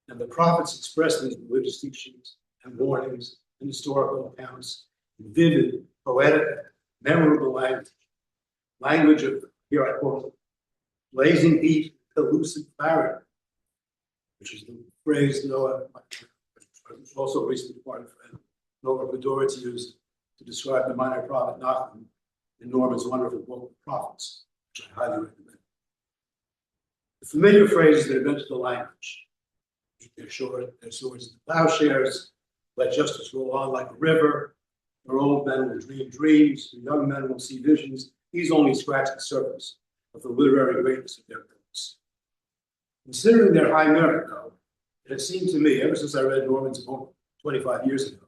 Speaker 4: And the prophets express these religious teachings and warnings and historical accounts in vivid, poetic, memorable language. Language of, here I quote, blazing heat, pellucid clarity, which is the phrase Noah, also recently part of Noah Bedourit's used to describe the minor prophet Nahum in Norman's wonderful book of Prophets, which I highly recommend. The familiar phrases that have entered the language: keep their swords into plowshares, let justice roll on like a river, their old men will dream dreams, the young men will see visions. These only scratch the surface of the literary greatness of their books. Considering their high merit, though, it has seemed to me, ever since I read Norman's book 25 years ago,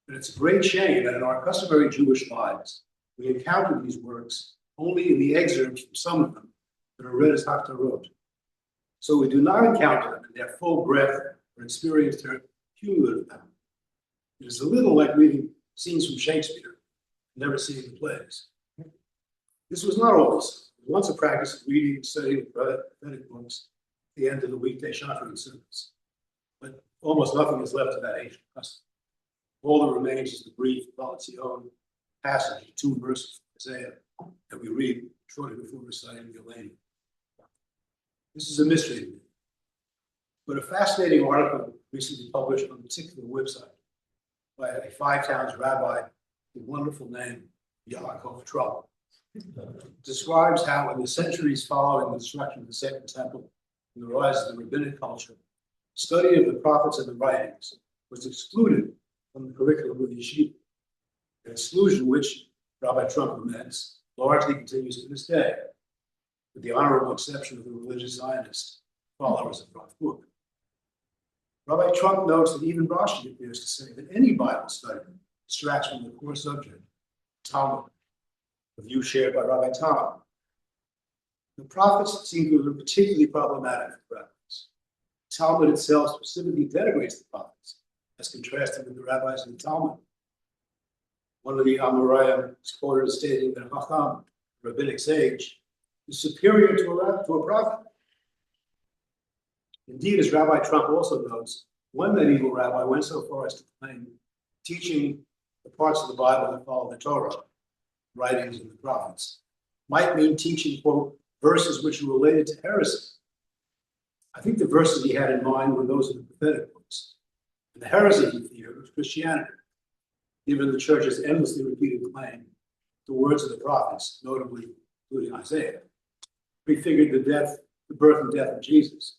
Speaker 4: that it's a great shame that in our customary Jewish lives, we encounter these works only in the excerpts from some of them that are read as Haftarot. So we do not encounter them in their full breadth or experience their cumulative power. It is a little like reading scenes from Shakespeare, never seeing the plays. This was not always. It was once a practice of reading and studying prophetic books at the end of the weekday Shacharit service. But almost nothing is left of that ancient custom. All that remains is the brief Balatzion passage, 2 verses from Isaiah, that we read shortly before reciting the Eleni. This is a mystery to me, but a fascinating article recently published on a particular website by a 5 Towns rabbi with a wonderful name, Yaakov Trump, describes how in the centuries following the destruction of the Second Temple and the rise of the rabbinic culture, study of the prophets and the writings was excluded from the curriculum of the yeshiva, an exclusion which Rabbi Trump laments largely continues to this day, with the honorable exception of the religious Zionist followers of Trump's book. Rabbi Trump notes that even Rashi appears to say that any Bible study distracts from the core subject, Talmud, a view shared by Rabbi Tom. The prophets seem to have been particularly problematic for rabbis. Talmud itself specifically denigrates the prophets, as contrasted with the rabbis in the Talmud. One of the Amoraim is quoted as stating that a Chacham, a rabbinic sage, is superior to a prophet. Indeed, as Rabbi Trump also notes, one medieval rabbi went so far as to claim teaching the parts of the Bible that follow the Torah, writings of the prophets, might mean teaching, quote, verses which are related to heresy. I think the verses he had in mind were those of the prophetic books. And the heresy he feared was Christianity, given the church's endlessly repeated claim the words of the prophets, notably including Isaiah, prefigured the birth and death of Jesus.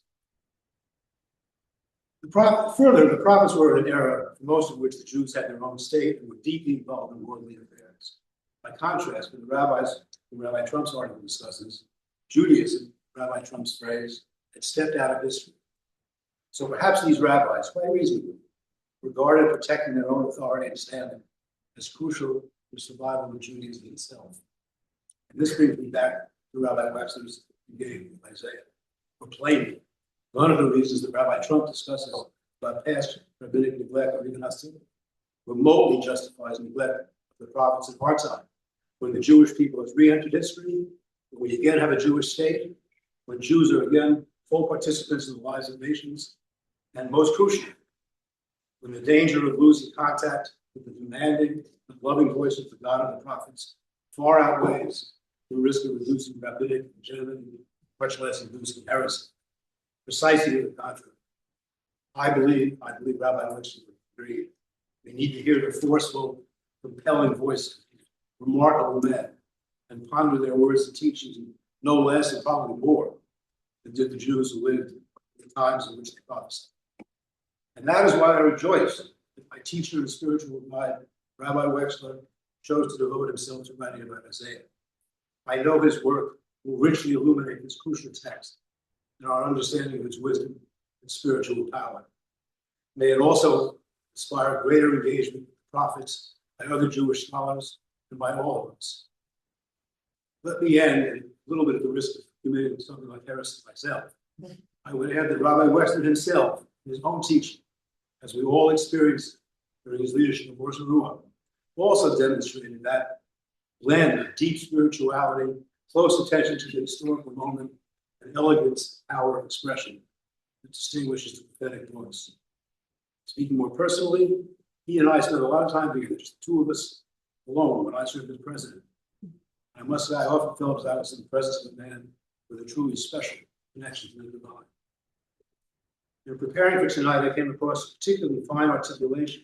Speaker 4: Further, the prophets were in an era for most of which the Jews had their own state and were deeply involved in worldly affairs. By contrast, with the rabbis whom Rabbi Trump's article discusses, Judaism, Rabbi Trump's phrase, had stepped out of history. So perhaps these rabbis, quite reasonably, regarded protecting their own authority and standing as crucial to the survival of Judaism itself. And this brings me back to Rabbi Wechsler's engagement with Isaiah. Or plainly, one of the reasons that Rabbi Trump discusses about past rabbinic neglect or even hostility remotely justifies neglect of the prophets of our time, when the Jewish people has re-entered history, when we again have a Jewish state, when Jews are again full participants in the lives of nations, and most crucially, when the danger of losing contact with the demanding and loving voice of the God of the prophets far outweighs the risk of reducing rabbinic legitimacy, much less inducing heresy. Precisely to the contrary. I believe Rabbi Wechsler would agree. We need to hear the forceful, compelling voices of remarkable men and ponder their words and teachings no less and probably more than did the Jews who lived in the times in which they prophesied. And that is why I rejoice that my teacher and spiritual guide, Rabbi Wechsler, chose to devote himself to writing about Isaiah. I know his work will richly illuminate this crucial text and our understanding of its wisdom and spiritual power. May it also inspire greater engagement with the prophets by other Jewish scholars and by all of us. Let me end, and a little bit at the risk of committing something like heresy myself. I would add that Rabbi Wechsler himself, in his own teaching, as we all experienced during his leadership of Zarua, also demonstrated that blend of deep spirituality, close attention to the historical moment, and elegance, power of expression that distinguishes the prophetic voice. Speaking more personally, he and I spent a lot of time together, just the two of us alone when I served as president. I must say, I often felt as I was in the presence of a man with a truly special connection to the divine. In preparing for tonight, I came across a particularly fine articulation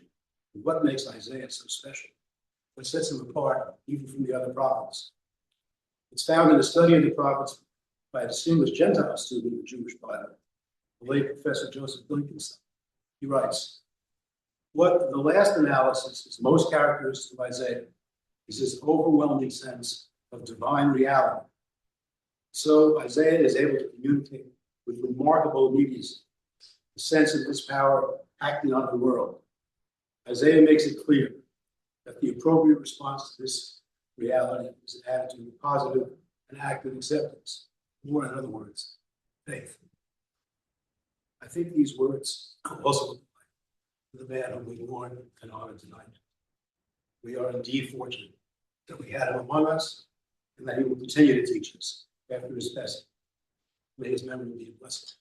Speaker 4: of what makes Isaiah so special, what sets him apart even from the other prophets. It's found in the study of the prophets by a distinguished Gentile student of the Jewish Bible, the late Professor Joseph Blinkenstein. He writes, what the last analysis is most characteristic of Isaiah is his overwhelming sense of divine reality. So Isaiah is able to communicate with remarkable immediacy, the sense of his power acting on the world. Isaiah makes it clear that the appropriate response to this reality is an attitude of positive and active acceptance, or in other words, faith. I think these words also apply to the man whom we mourn and honor tonight. We are indeed fortunate that we had him among us and that he will continue to teach us after his passing. May his memory be blessed.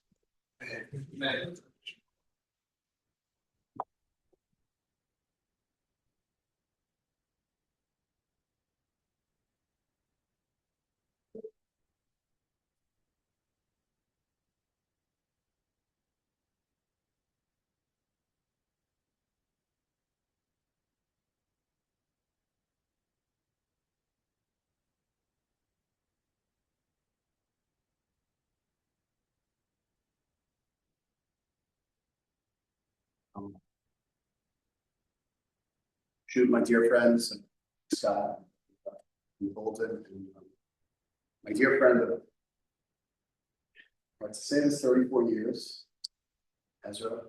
Speaker 4: Amen.
Speaker 5: Shoot, my dear friends, and Scott, and Bolton, and my dear friend of, I'd say this 34 years, Ezra.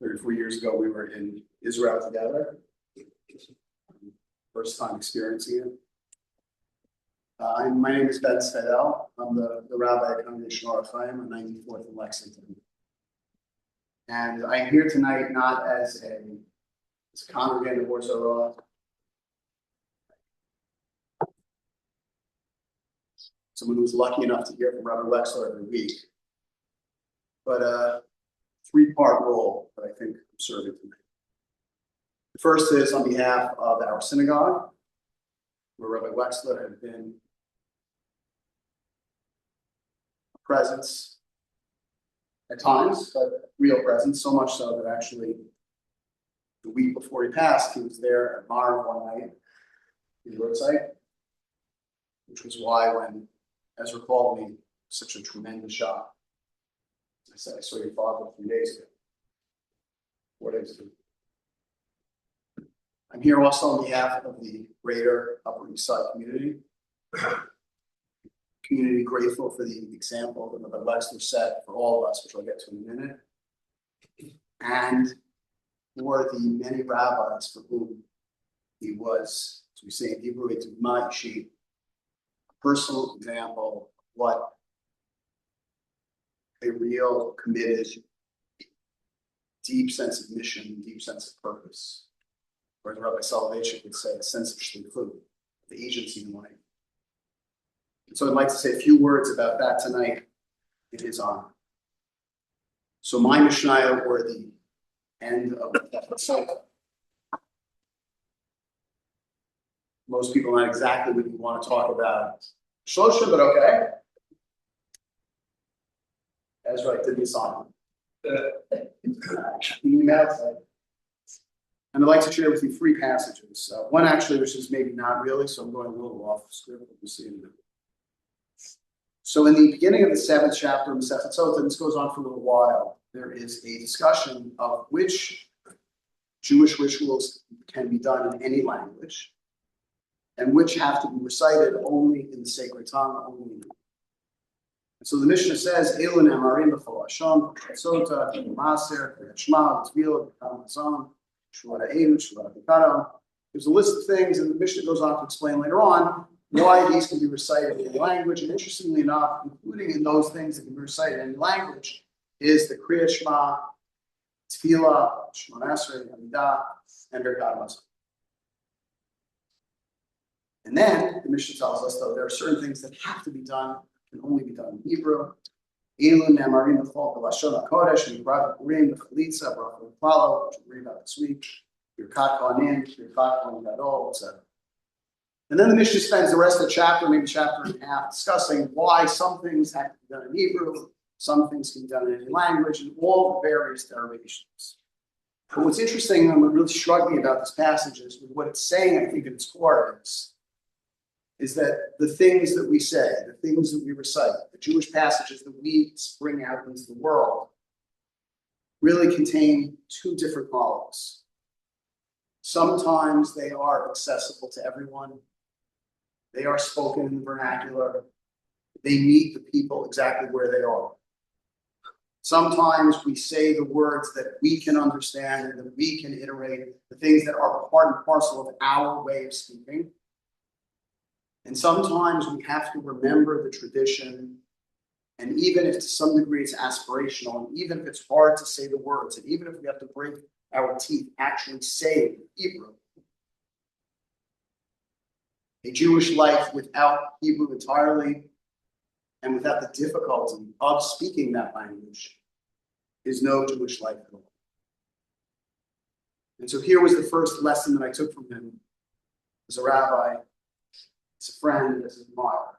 Speaker 5: 34 years ago, we were in Israel together. First time experiencing it. My name is Ben Svedel. I'm the rabbi at Congregation Or Chaim on 94th in Lexington. And I'm here tonight not as a congregant of Zarua, someone who's lucky enough to hear from Rabbi Wechsler every week, but a three-part role that I think I'm serving tonight. The first is on behalf of our synagogue, where Rabbi Wechsler had been a presence at times, but real presence, so much so that actually the week before he passed, he was there at Mar one night in the roadside, which was why when Ezra called me, such a tremendous shock. I said, I saw your father 3 days ago. 4 days ago. I'm here also on behalf of the greater Upper East Side community. Community grateful for the example that Rabbi Wechsler set for all of us, which I'll get to in a minute. And for the many rabbis for whom he was, as we say in Hebrew, a dugma ishit, a personal example of what a real, committed, deep sense of mission, deep sense of purpose, or as Rabbi Soloveitchik would say, a sense of shlichut, the agency in life. And so I'd like to say a few words about that tonight in his honor. So my Mishnayot were the end of the cycle. Most people not exactly what you want to talk about Sheloshim, but okay. Ezra did this on emails. And I'd like to share with you 3 passages. One actually, which is maybe not really, so I'm going a little off the script. We'll see in a minute. So in the beginning of the 7th chapter of Masechet Sotah, and this goes on for a little while, there is a discussion of which Jewish rituals can be done in any language, and which have to be recited only in the sacred tongue, only. And so the Mishnah says, Elun Amarim B'chol Hashon, Sota, Maser, Shema, Tefillah, Hamazon, Shuvara Einu, Shuvara B'Karo. There's a list of things, and the Mishnah goes on to explain later on why these can be recited in language. And interestingly enough, including in those things that can be recited in language, is the Kriyat Shema, Tefillah, Shemona Esrei, Amidah, and Birkat Hamazon. And then the Mishnah tells us, though, there are certain things that have to be done, can only be done in Hebrew. Elun Nemarim B'chol B'lashon HaKodesh, Mi'brav B'Purim, B'Chalitza, Bracha B'Klalo, which we'll read about this week, Birkat Kohanim, Birkat Kohen Gadol, etc. And then the Mishnah spends the rest of the chapter, maybe chapter and a half, discussing why some things have to be done in Hebrew, some things can be done in any language, and all the various derivations. But what's interesting and what really struck me about this passage is what it's saying, I think, at its core is that the things that we say, the things that we recite, the Jewish passages that we bring out into the world really contain two different qualities. Sometimes they are accessible to everyone. They are spoken in the vernacular. They meet the people exactly where they are. Sometimes we say the words that we can understand and that we can iterate, the things that are part and parcel of our way of speaking. And sometimes we have to remember the tradition, and even if to some degree it's aspirational, and even if it's hard to say the words, and even if we have to break our teeth actually say Hebrew, a Jewish life without Hebrew entirely and without the difficulty of speaking that language is no Jewish life at all. And so here was the first lesson that I took from him as a rabbi, as a friend, as an admirer.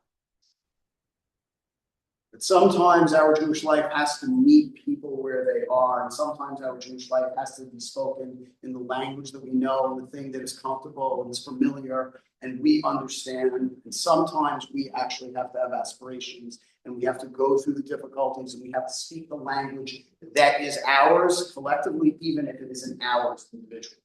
Speaker 5: That sometimes our Jewish life has to meet people where they are, and sometimes our Jewish life has to be spoken in the language that we know, and the thing that is comfortable and is familiar, and we understand. And sometimes we actually have to have aspirations, and we have to go through the difficulties, and we have to speak the language that is ours collectively, even if it isn't ours individually.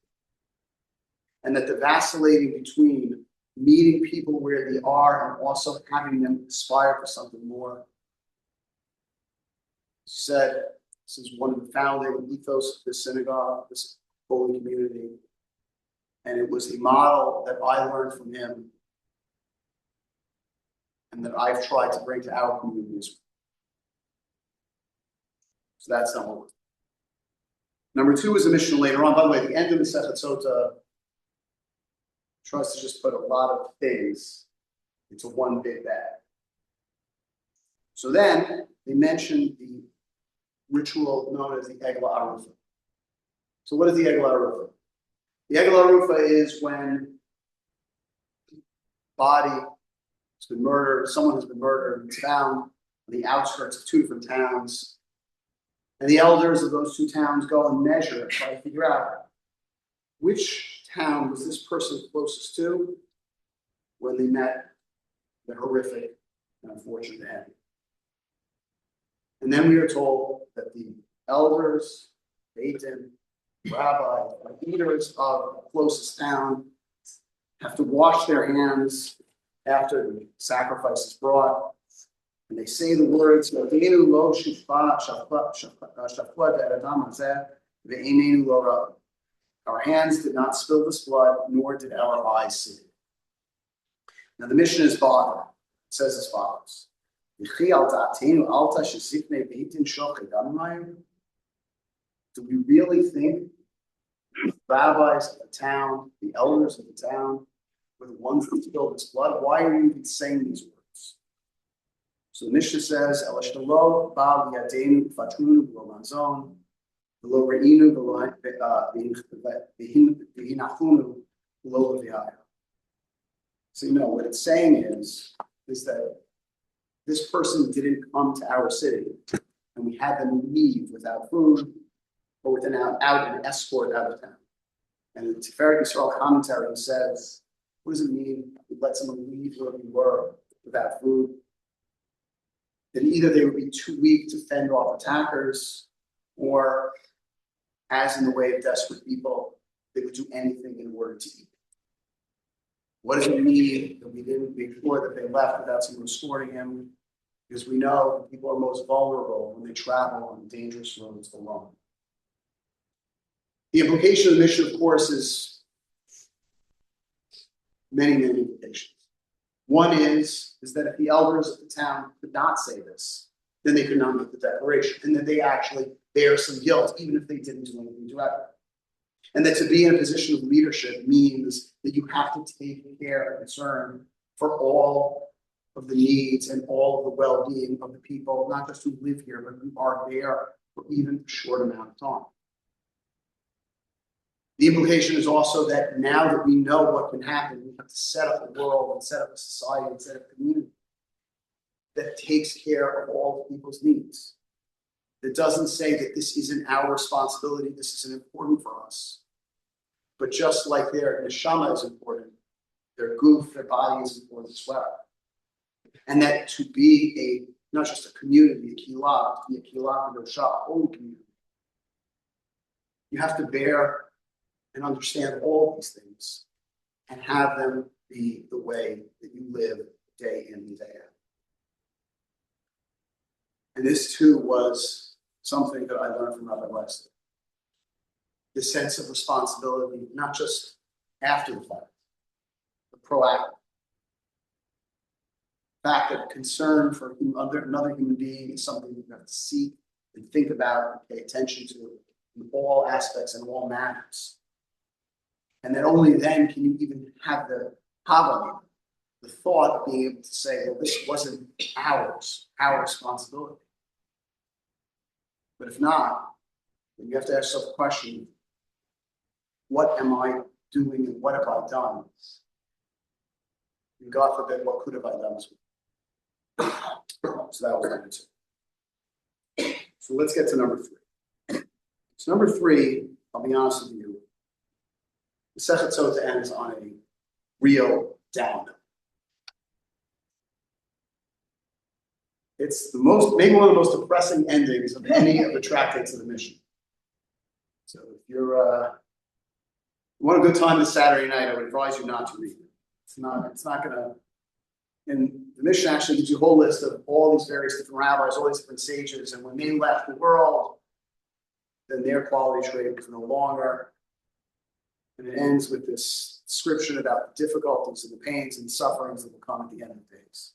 Speaker 5: And that the vacillating between meeting people where they are and also having them aspire for something more. Said, this is one of the founding ethos of this synagogue, this holy community. And it was a model that I learned from him and that I've tried to bring to our community as well. So that's number one. Number two is a mission later on. By the way, the end of the Masechet Sota tries to just put a lot of things into one big bag. So then they mentioned the ritual known as the Egla Arufa. So what is the Egla Arufa? The Egla Arufa is when body has been murdered, someone has been murdered, and it's found on the outskirts of two different towns. And the elders of those two towns go and measure it, try to figure out which town was this person closest to when they met the horrific and unfortunate end. And then we are told that the elders, Beitin, rabbi, leaders of the closest town have to wash their hands after the sacrifice is brought. And they say the words, our hands did not spill this blood, nor did our eyes see. Now the mission is bothered. It says as follows. Do we really think rabbis of the town, the elders of the town, were the ones who spilled this blood? Why are you even saying these words? So the Mishnah says, so you know what it's saying is that this person didn't come to our city and we had them leave without food or without an escort out of town. And the Tiferet Yisrael commentary says, what does it mean we let someone leave where we were without food? Then either they would be too weak to fend off attackers, or as in the way of desperate people, they would do anything in order to eat. What does it mean that we didn't make sure that they left without someone escorting him? Because we know people are most vulnerable when they travel on dangerous roads alone. The implication of the mission, of course, is many, many implications. One is that if the elders of the town could not say this, then they could not make the declaration, and that they actually bear some guilt, even if they didn't do anything directly. And that to be in a position of leadership means that you have to take care and concern for all of the needs and all of the well-being of the people, not just who live here, but who are there for even a short amount of time. The implication is also that now that we know what can happen, we have to set up a world and set up a society and set up a community that takes care of all of people's needs. That doesn't say that this isn't our responsibility, this isn't important for us. But just like their neshama is important, their goof, their body is important as well. And that to be not just a community, a kilah, to be a kilah kadosha, a holy community, you have to bear and understand all these things and have them be the way that you live day in and day out. And this too was something that I learned from Rabbi Wechsler. The sense of responsibility, not just after the fact, but proactive. The fact that concern for another human being is something you have to seek and think about and pay attention to in all aspects and all matters. And then only then can you even have the havana, the thought of being able to say, well, this wasn't our responsibility. But if not, then you have to ask yourself the question, what am I doing and what have I done? And God forbid, what could have I done? So that was number two. So let's get to number three. So number three, I'll be honest with you, the Sechet Sota ends on a real down note. It's maybe one of the most depressing endings of any of the tractates of the mission. So if you want a good time this Saturday night, I would advise you not to read it. It's not gonna, and the mission actually gives you a whole list of all these various different rabbis, all these different sages, and when they left the world, then their quality trait was no longer. And it ends with this description about the difficulties and the pains and sufferings that will come at the end of the days.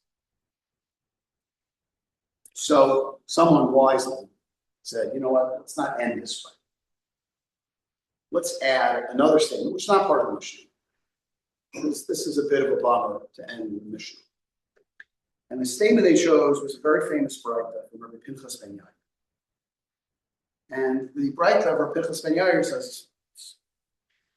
Speaker 5: So someone wisely said, you know what, let's not end this way. Let's add another statement, which is not part of the mission. This is a bit of a bummer to end the mission. And the statement they chose was a very famous braita from Rabbi Pinchas ben Yair. And the braita of Rabbi Pinchas ben Yair says,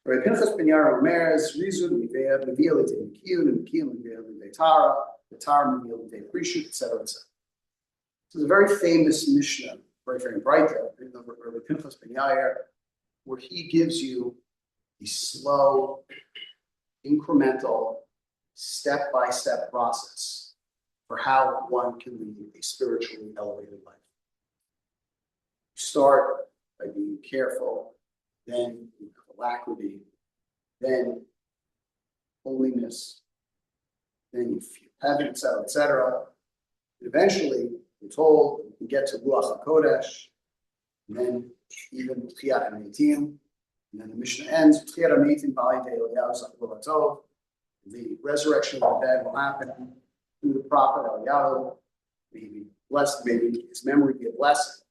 Speaker 5: Rabbi Pinchas ben Yair Omeres, Rizud, Mivea, Mivea Lite Mikiyun, and Mikiyun, Mivea Lite Tara, the Tara, Mivea Lite Prishut, etc., etc. This is a very famous Mishnah, very famous braita, Rabbi Pinchas ben Yair, where he gives you a slow, incremental, step-by-step process for how one can lead a spiritually elevated life. You start by being careful, then you have alacrity, then holiness, then you feel heaven, etc., etc. Eventually, you're told you can get to Ruach HaKodesh, and then even Tchiyat HaMeitim, and then the Mishnah ends, Tchiyat HaMeitim B'alei Dei Eliyahu Zachor Latov. The resurrection of the dead will happen through the prophet Eliyahu. Maybe blessed, maybe his memory be a blessing.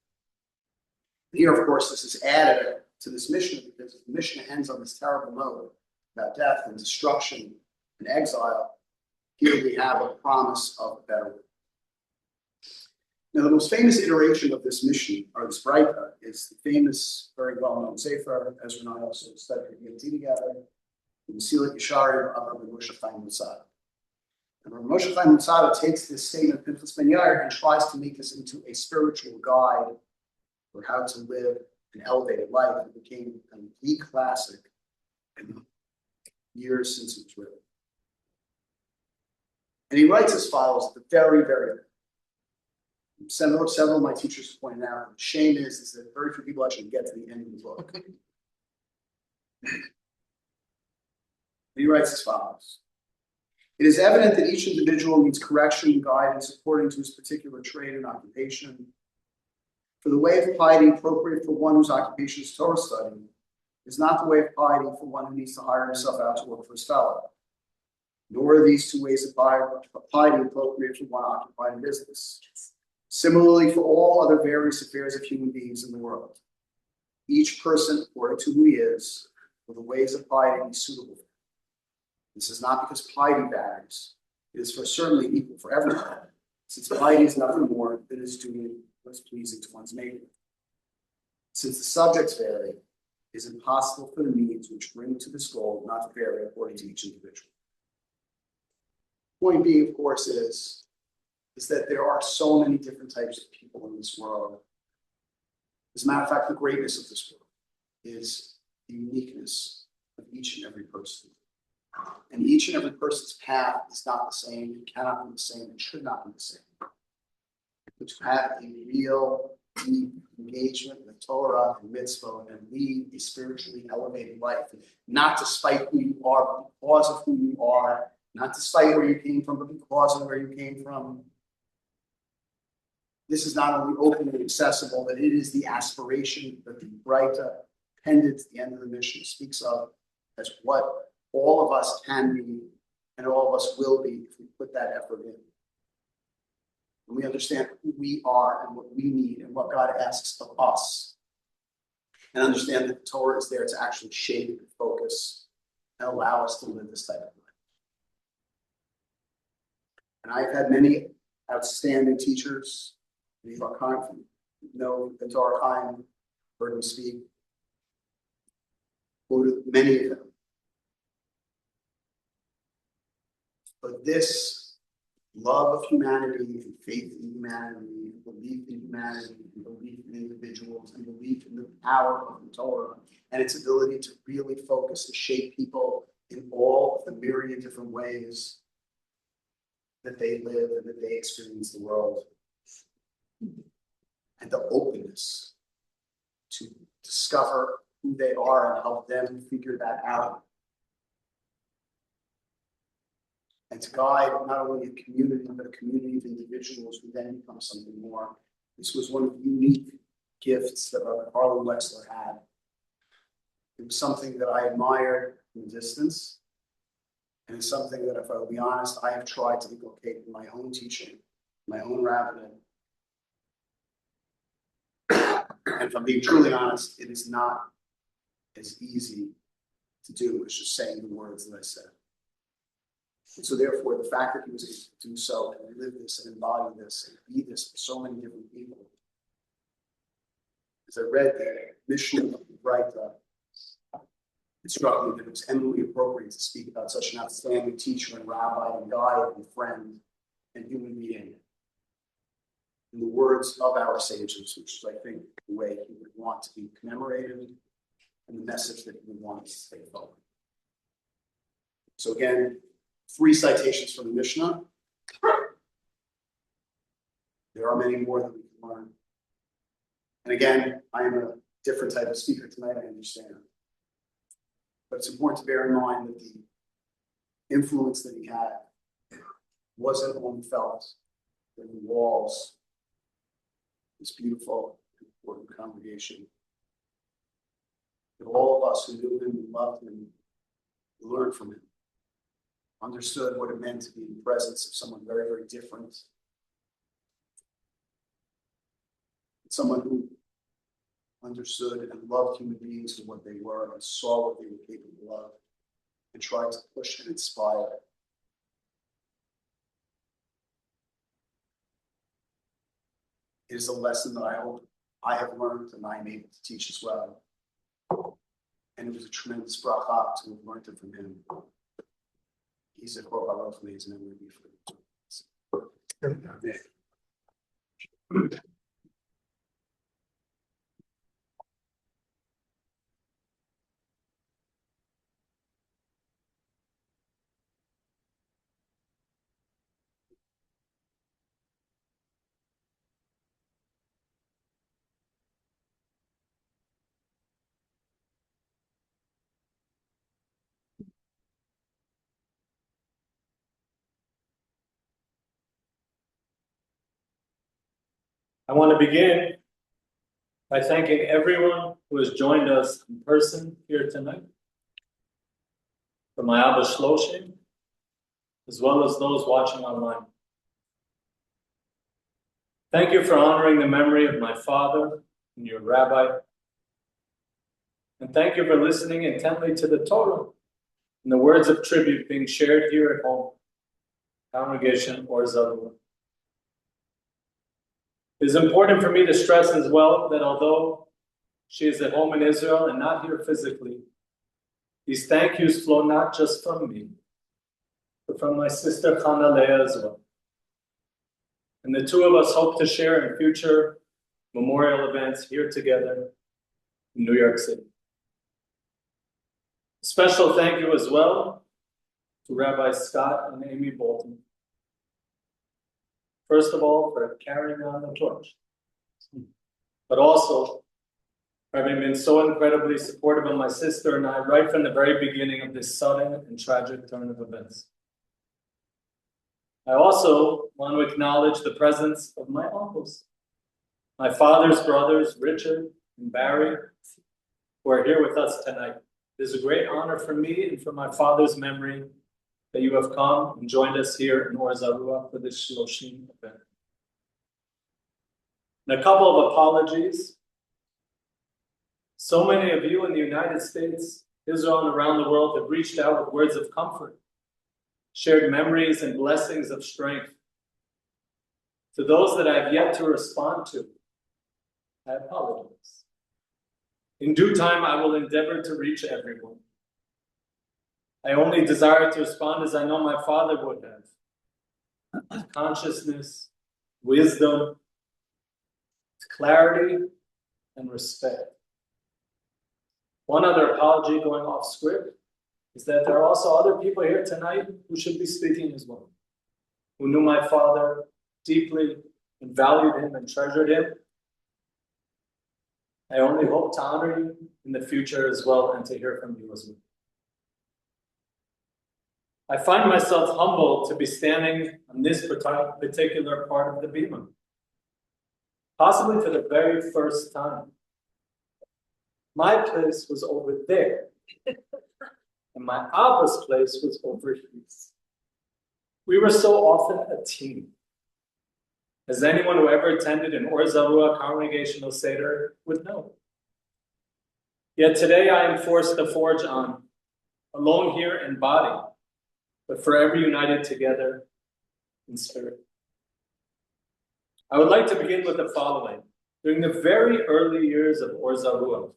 Speaker 5: Here, of course, this is added to this Mishnah because the Mishnah ends on this terrible note about death and destruction and exile. Here we have a promise of a better world. Now, the most famous iteration of this mission, or this braita, is the famous, very well-known Sefer, Ezra and I also studied EMT together, the Mesilat Yesharim of Rabbi Moshe Chaim Lutzada. And Rabbi Moshe Chaim Lutzada takes this statement of Pinchas ben Yair and tries to make this into a spiritual guide for how to live an elevated life. It became the classic in the years since it was written. And he writes as follows at the very, very end. Several of my teachers pointed out, the shame is that very few people actually get to the end of the book. He writes as follows. It is evident that each individual needs correction and guidance according to his particular trade and occupation. For the way of piety appropriate for one whose occupation is Torah study is not the way of piety for one who needs to hire himself out to work for his fellow. Nor are these two ways of piety appropriate for one occupied in business. Similarly, for all other various affairs of human beings in the world, each person, according to who he is, will the ways of piety be suitable for him. This is not because piety varies. It is for certainly equal for everyone, since piety is nothing more than is doing what is pleasing to one's neighbor. Since the subjects vary, it is impossible for the means which bring to this goal not to vary according to each individual. Point being, of course, is that there are so many different types of people in this world. As a matter of fact, the greatness of this world is the uniqueness of each and every person. And each and every person's path is not the same, it cannot be the same, it should not be the same. But to have a real, deep engagement with Torah and mitzvah and lead a spiritually elevated life, not despite who you are, but because of who you are, not despite where you came from, but because of where you came from. This is not only open and accessible, but it is the aspiration that the Breita appended to the end of the mission speaks of as what all of us can be and all of us will be if we put that effort in. And we understand who we are and what we need and what God asks of us. And understand that the Torah is there to actually shape and focus and allow us to live this type of life. And I've had many outstanding teachers. Many of our kind know the Torah kind, heard them speak, quoted many of them. But this love of humanity and faith in humanity, and belief in humanity, and belief in individuals, and belief in the power of the Torah and its ability to really focus and shape people in all of the myriad different ways that they live and that they experience the world. And the openness to discover who they are and help them figure that out. And to guide not only a community, but a community of individuals who then become something more. This was one of the unique gifts that Rabbi Harlan Wechsler had. It was something that I admired from a distance. And it's something that, if I will be honest, I have tried to inculcate in my own teaching, my own rabbinate. And if I'm being truly honest, it is not as easy to do as just saying the words that I said. And so therefore, the fact that he was able to do so and live this and embody this and be this for so many different people. As I read the mission of the Breita, it struck me that it was eminently appropriate to speak about such an outstanding teacher and rabbi and guide and friend and human being. In the words of our sages, which is, I think, the way he would want to be commemorated and the message that he would want us to take forward. So again, 3 citations from the Mishnah. There are many more that we can learn. And again, I am a different type of speaker tonight, I understand. But it's important to bear in mind that the influence that he had wasn't only felt in the walls of this beautiful, important congregation. That all of us who knew him and loved him learned from him, understood what it meant to be in the presence of someone very, very different. Someone who understood and loved human beings for what they were and saw what they were capable of and tried to push and inspire. It is a lesson that I hope I have learned and I am able to teach as well. And it was a tremendous bracha to have learned it from him. He said, "Oh, I love me, and I'm going to be free."
Speaker 6: I want to begin by thanking everyone who has joined us in person here tonight. For my Abba Sheloshim, as well as those watching online. Thank you for honoring the memory of my father and your rabbi. And thank you for listening intently to the Torah and the words of tribute being shared here at home, congregation or Zarua. It is important for me to stress as well that although she is at home in Israel and not here physically, these thank yous flow not just from me, but from my sister Chana Leah as well. And the two of us hope to share in future memorial events here together in New York City. A special thank you as well to Rabbi Scott and Amy Bolton. First of all, for carrying on the torch, but also for having been so incredibly supportive of my sister and I right from the very beginning of this sudden and tragic turn of events. I also want to acknowledge the presence of my uncles, my father's brothers, Richard and Barry, who are here with us tonight. It is a great honor for me and for my father's memory that you have come and joined us here in Zarua for this Sheloshim event. And a couple of apologies. So many of you in the United States, Israel, and around the world have reached out with words of comfort, shared memories and blessings of strength. To those that I have yet to respond to, I apologize. In due time, I will endeavor to reach everyone. I only desire to respond as I know my father would have. Consciousness, wisdom, clarity, and respect. One other apology going off script is that there are also other people here tonight who should be speaking as well, who knew my father deeply and valued him and treasured him. I only hope to honor you in the future as well and to hear from you as well. I find myself humbled to be standing on this particular part of the bima, possibly for the very first time. My place was over there, and my Abba's place was over here. We were so often a team. As anyone who ever attended an Zarua congregational Seder would know. Yet today I am forced to forge on, alone here in body, but forever united together in spirit. I would like to begin with the following. During the very early years of Zarua,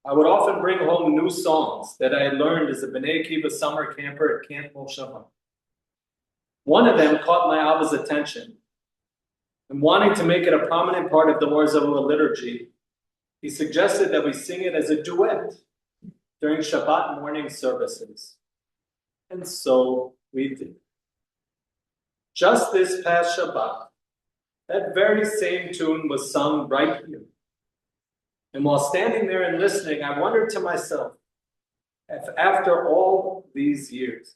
Speaker 6: I would often bring home new songs that I had learned as a B'nai Akiva summer camper at Camp Moshavah. One of them caught my Abba's attention, and wanting to make it a prominent part of the Zarua liturgy, he suggested that we sing it as a duet during Shabbat morning services. And so we did. Just this past Shabbat, that very same tune was sung right here. And while standing there and listening, I wondered to myself, if after all these years,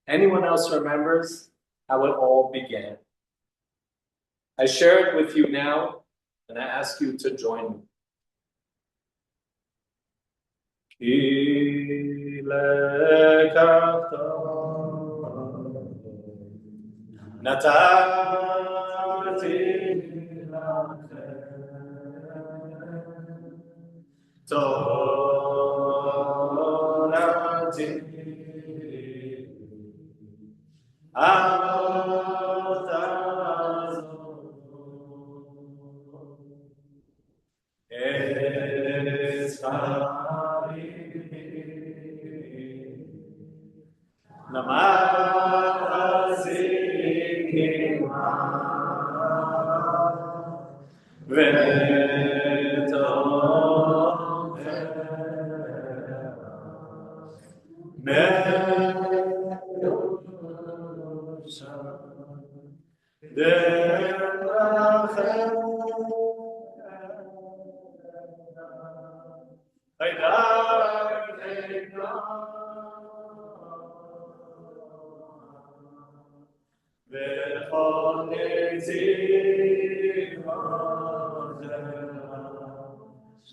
Speaker 6: anyone else remembers how it all began. I share it with you now, and I ask you to join me. Ki lekachta natati lachem torati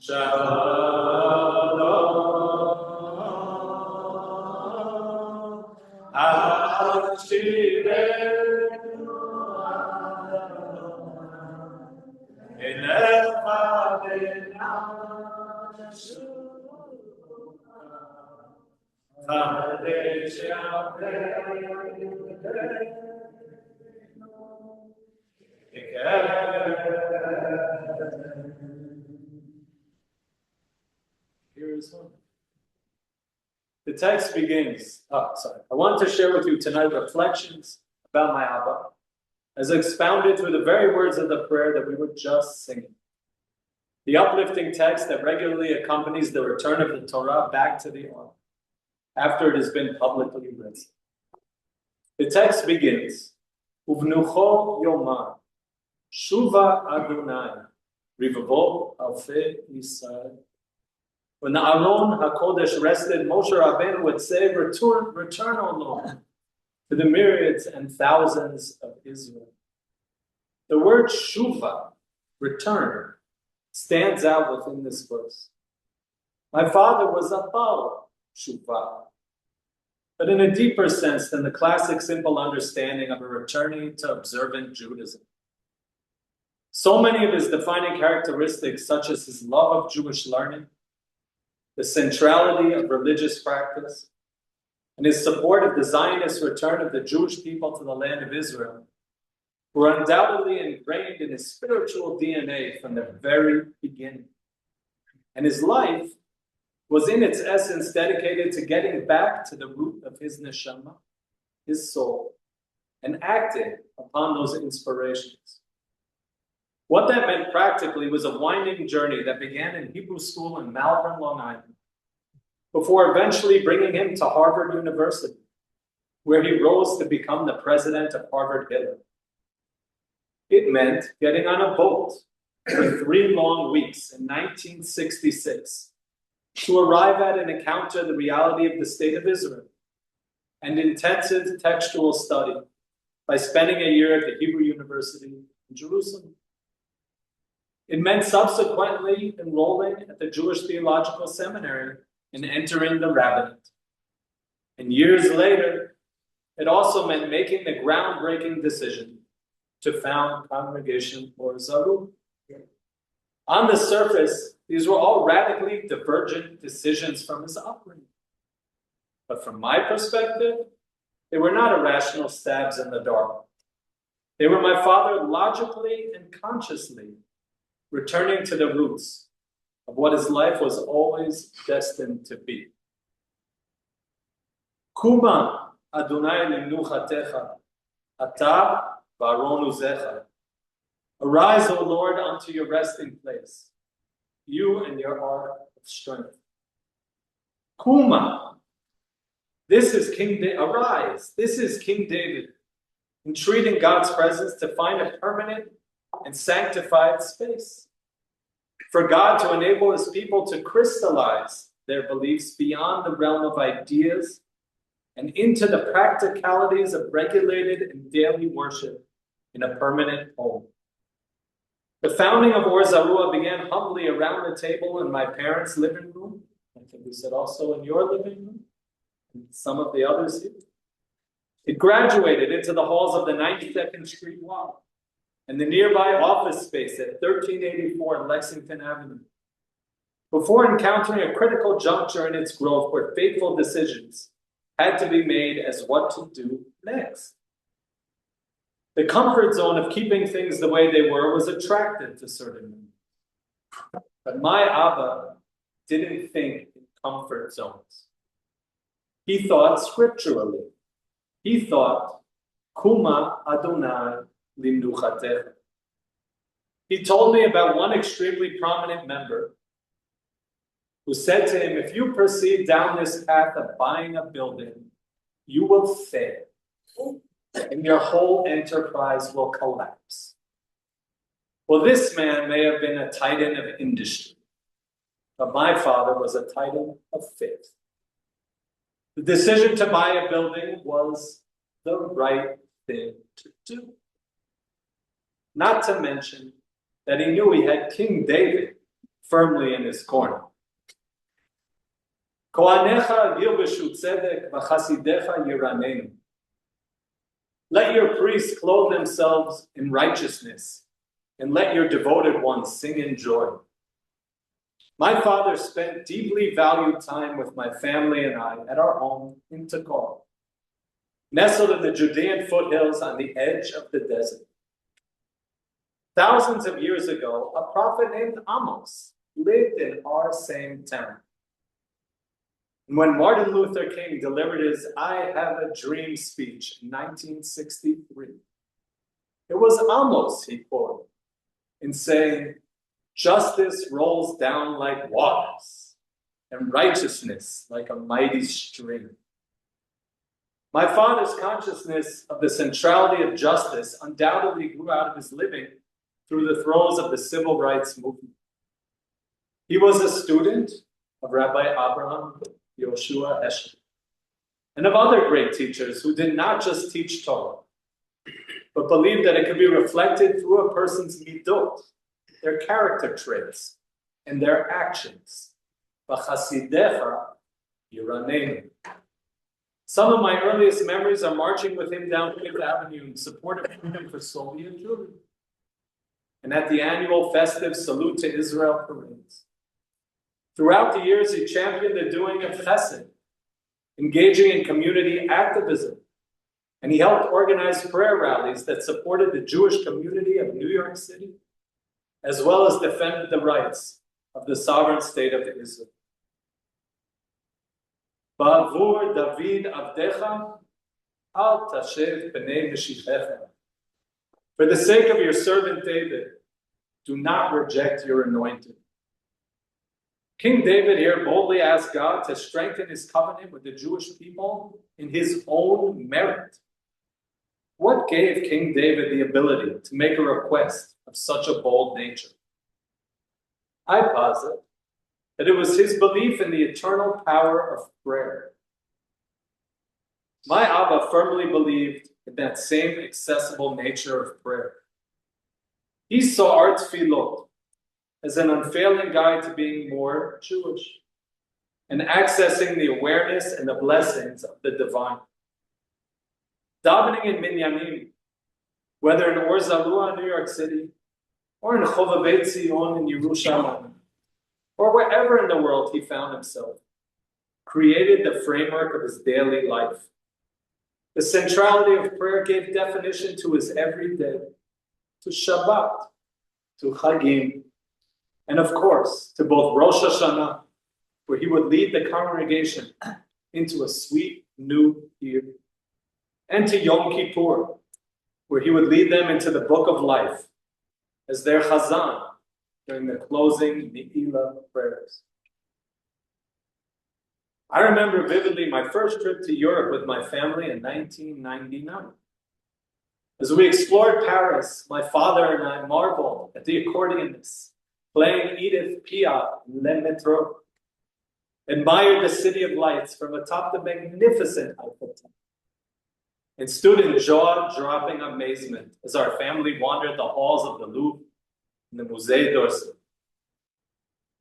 Speaker 6: Shalom. Ashirenu Elecha v'nashu V'adei Here's one. The text begins. I want to share with you tonight reflections about my Abba, as expounded through the very words of the prayer that we were just singing. The uplifting text that regularly accompanies the return of the Torah back to the Ark, after it has been publicly read. The text begins, Uvnucho Yomar, Shuva Adonai, Rivavo Alfei Yisrael. When the Aron HaKodesh rested, Moshe Rabbeinu would say, return, O Lord, to the myriads and thousands of Israel. The word Shuva, return, stands out within this verse. My father was a Baal Shuva, but in a deeper sense than the classic simple understanding of a returning to observant Judaism. So many of his defining characteristics, such as his love of Jewish learning, the centrality of religious practice, and his support of the Zionist return of the Jewish people to the land of Israel, were undoubtedly ingrained in his spiritual DNA from the very beginning. And his life was in its essence dedicated to getting back to the root of his neshama, his soul, and acting upon those inspirations. What that meant practically was a winding journey that began in Hebrew school in Malvern, Long Island, before eventually bringing him to Harvard University, where he rose to become the president of Harvard Hitler. It meant getting on a boat for 3 long weeks in 1966 to arrive at and encounter the reality of the state of Israel, and intensive textual study by spending a year at the Hebrew University in Jerusalem. It meant subsequently enrolling at the Jewish Theological Seminary and entering the rabbinate. And years later, it also meant making the groundbreaking decision to found Congregation for Zarua. On the surface, these were all radically divergent decisions from his upbringing. But from my perspective, they were not irrational stabs in the dark. They were my father logically and consciously returning to the roots of what his life was always destined to be. Kuma Adonai limnuchatecha, ata v'aron uzecha. Arise, O Lord, unto your resting place, you and your ark of strength. Kuma, this is King David. Arise, this is King David, entreating God's presence to find a permanent and sanctified space, for God to enable his people to crystallize their beliefs beyond the realm of ideas and into the practicalities of regulated and daily worship in a permanent home. The founding of Or Zarua began humbly around the table in my parents' living room. I think we said also in your living room, and some of the others here. It graduated into the halls of the 92nd Street Walk and the nearby office space at 1384 Lexington Avenue, before encountering a critical juncture in its growth where fateful decisions had to be made as what to do next. The comfort zone of keeping things the way they were was attractive to certain men. But my Abba didn't think in comfort zones. He thought scripturally. He thought, Kuma Adonai limnuchatecha. He told me about one extremely prominent member who said to him, if you proceed down this path of buying a building, you will fail, and your whole enterprise will collapse. Well, this man may have been a titan of industry, but my father was a titan of faith. The decision to buy a building was the right thing to do. Not to mention that he knew he had King David firmly in his corner. Kohanecha yilbeshu tzedek v'chasidecha yiranenu. Let your priests clothe themselves in righteousness, and let your devoted ones sing in joy. My father spent deeply valued time with my family and I at our home in Tekoa, nestled in the Judean foothills on the edge of the desert. Thousands of years ago, a prophet named Amos lived in our same town. And when Martin Luther King delivered his I Have a Dream speech in 1963, it was Amos he quoted in saying, "Justice rolls down like waters, and righteousness like a mighty stream." My father's consciousness of the centrality of justice undoubtedly grew out of his living through the throes of the civil rights movement. He was a student of Rabbi Abraham Yoshua Heschel, and of other great teachers who did not just teach Torah, but believed that it could be reflected through a person's midot, their character traits, and their actions. V'chasidecha yiranenu. Some of my earliest memories are marching with him down Fifth Avenue in support of freedom for Soviet Jewry, and at the annual festive Salute to Israel parades. Throughout the years, he championed the doing of chesed, engaging in community activism, and he helped organize prayer rallies that supported the Jewish community of New York City, as well as defended the rights of the sovereign state of Israel. Ba'avur David Avdecha, al tashev pnei meshichecha. For the sake of your servant David, do not reject your anointed. King David here boldly asked God to strengthen his covenant with the Jewish people in his own merit. What gave King David the ability to make a request of such a bold nature? I posit that it was his belief in the eternal power of prayer. My Abba firmly believed in that same accessible nature of prayer. He saw our tefillot as an unfailing guide to being more Jewish and accessing the awareness and the blessings of the divine. Davening in Minyanim, whether in Or Zarua, New York City, or in Chovavei Tzion in Yerushalayim, or wherever in the world he found himself, created the framework of his daily life. The centrality of prayer gave definition to his everyday, to Shabbat, to Chagim, and of course, to both Rosh Hashanah, where he would lead the congregation into a sweet new year, and to Yom Kippur, where he would lead them into the book of life as their chazan during the closing Ne'ilah prayers. I remember vividly my first trip to Europe with my family in 1999. As we explored Paris, my father and I marveled at the accordionists playing Edith Piaf in Le Métro, admired the City of Lights from atop the magnificent Eiffel Tower, and stood in jaw-dropping amazement as our family wandered the halls of the Louvre and the Musée d'Orsay.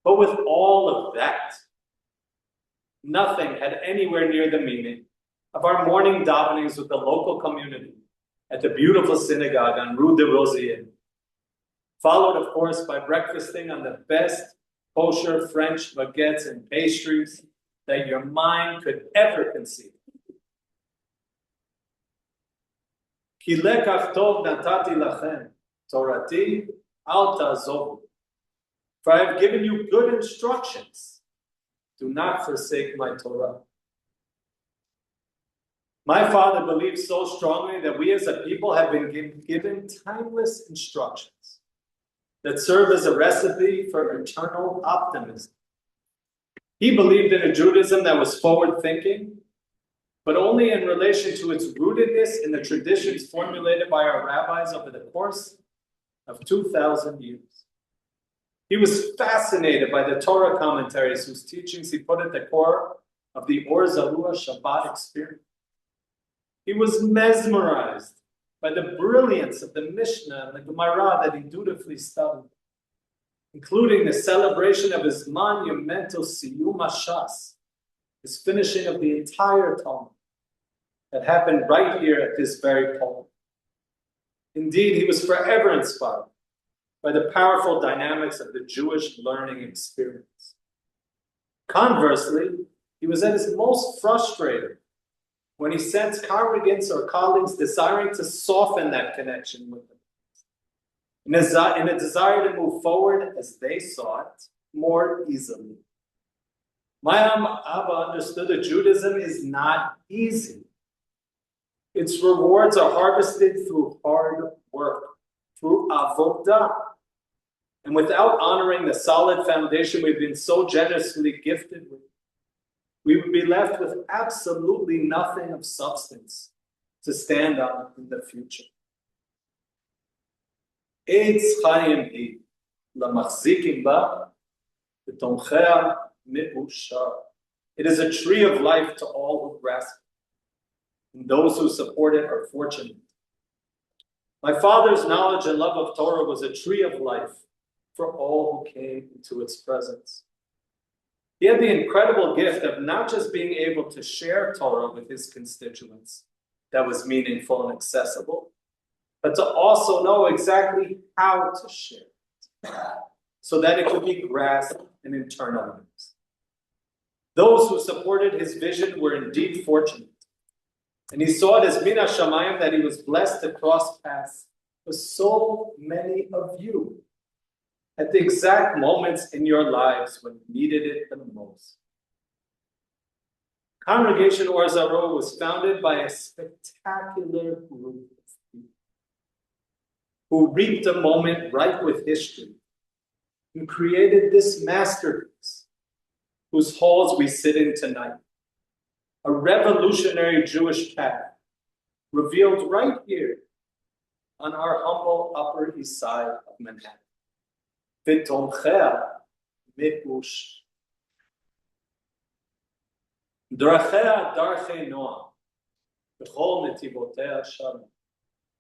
Speaker 6: But with all of that, nothing had anywhere near the meaning of our morning davenings with the local community at the beautiful synagogue on Rue de Rosier, followed, of course, by breakfasting on the best kosher French baguettes and pastries that your mind could ever conceive. Ki lekach tov natati lachem, Torati al ta'zovu. For I have given you good instructions. Do not forsake my Torah. My father believed so strongly that we as a people have been given timeless instructions that serve as a recipe for eternal optimism. He believed in a Judaism that was forward-thinking, but only in relation to its rootedness in the traditions formulated by our rabbis over the course of 2,000 years. He was fascinated by the Torah commentaries whose teachings he put at the core of the Or Zarua Shabbat experience. He was mesmerized by the brilliance of the Mishnah and the Gemara that he dutifully studied. including the celebration of his monumental Siyum HaShas, his finishing of the entire Talmud, that happened right here at this very pulpit. Indeed, he was forever inspired by the powerful dynamics of the Jewish learning experience. Conversely, he was at his most frustrated when he sensed congregants or colleagues desiring to soften that connection with them, in a desire to move forward as they saw it more easily. My Abba understood that Judaism is not easy. Its rewards are harvested through hard work, through avodah. And without honoring the solid foundation we've been so generously gifted with, we would be left with absolutely nothing of substance to stand on in the future. Eitz Chaim hi lamachzikim ba v'tomchea me'ushar. It is a tree of life to all who grasp it, and those who support it are fortunate. My father's knowledge and love of Torah was a tree of life for all who came into its presence. He had the incredible gift of not just being able to share Torah with his constituents that was meaningful and accessible, but to also know exactly how to share it so that it could be grasped and internalized. Those who supported his vision were indeed fortunate, and he saw it as min hashamayim that he was blessed to cross paths with so many of you at the exact moments in your lives when you needed it the most. Congregation Or Zarua was founded by a spectacular group of people who reaped a moment ripe with history and created this masterpiece whose halls we sit in tonight. A revolutionary Jewish path revealed right here on our humble Upper East Side of Manhattan. V'tomchea me'ush. Drachea darchei noam, v'chol netivotea shalom.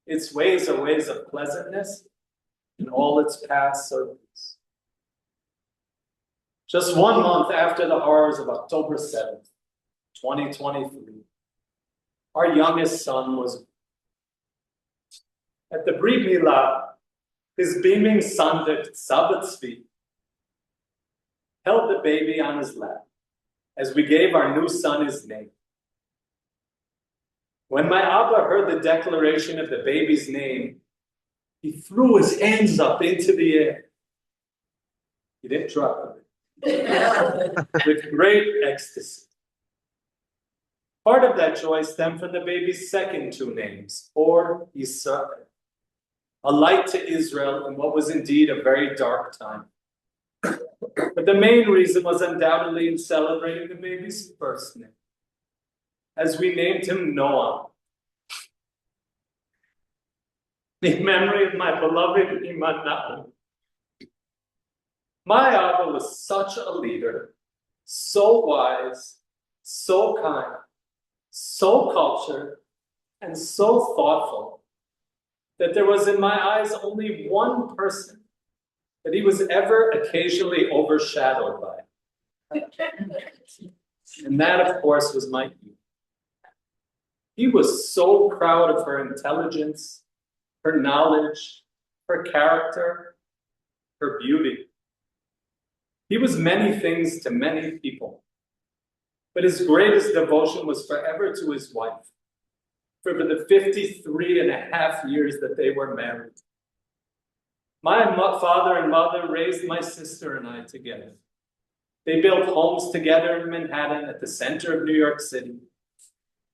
Speaker 6: Its ways are ways of pleasantness, and all its paths are peace. Just 1 month after the horrors of October 7th, 2023, our youngest son was born. At the Brit Milah, his beaming son, Saba Tzvi, held the baby on his lap as we gave our new son his name. When my Abba heard the declaration of the baby's name, he threw his hands up into the air. He didn't drop it. With great ecstasy. Part of that joy stemmed from the baby's second two names, Or Yisrael, a light to Israel in what was indeed a very dark time. But the main reason was undoubtedly in celebrating the baby's first name, as we named him Noah, in memory of my beloved Iman. My Abba was such a leader, so wise, so kind, so cultured, and so thoughtful, that there was in my eyes only one person that he was ever occasionally overshadowed by. And that, of course, was my Eve. He was so proud of her intelligence, her knowledge, her character, her beauty. He was many things to many people, but his greatest devotion was forever to his wife, for the 53 and a half years that they were married. My father and mother raised my sister and I together. They built homes together in Manhattan at the center of New York City,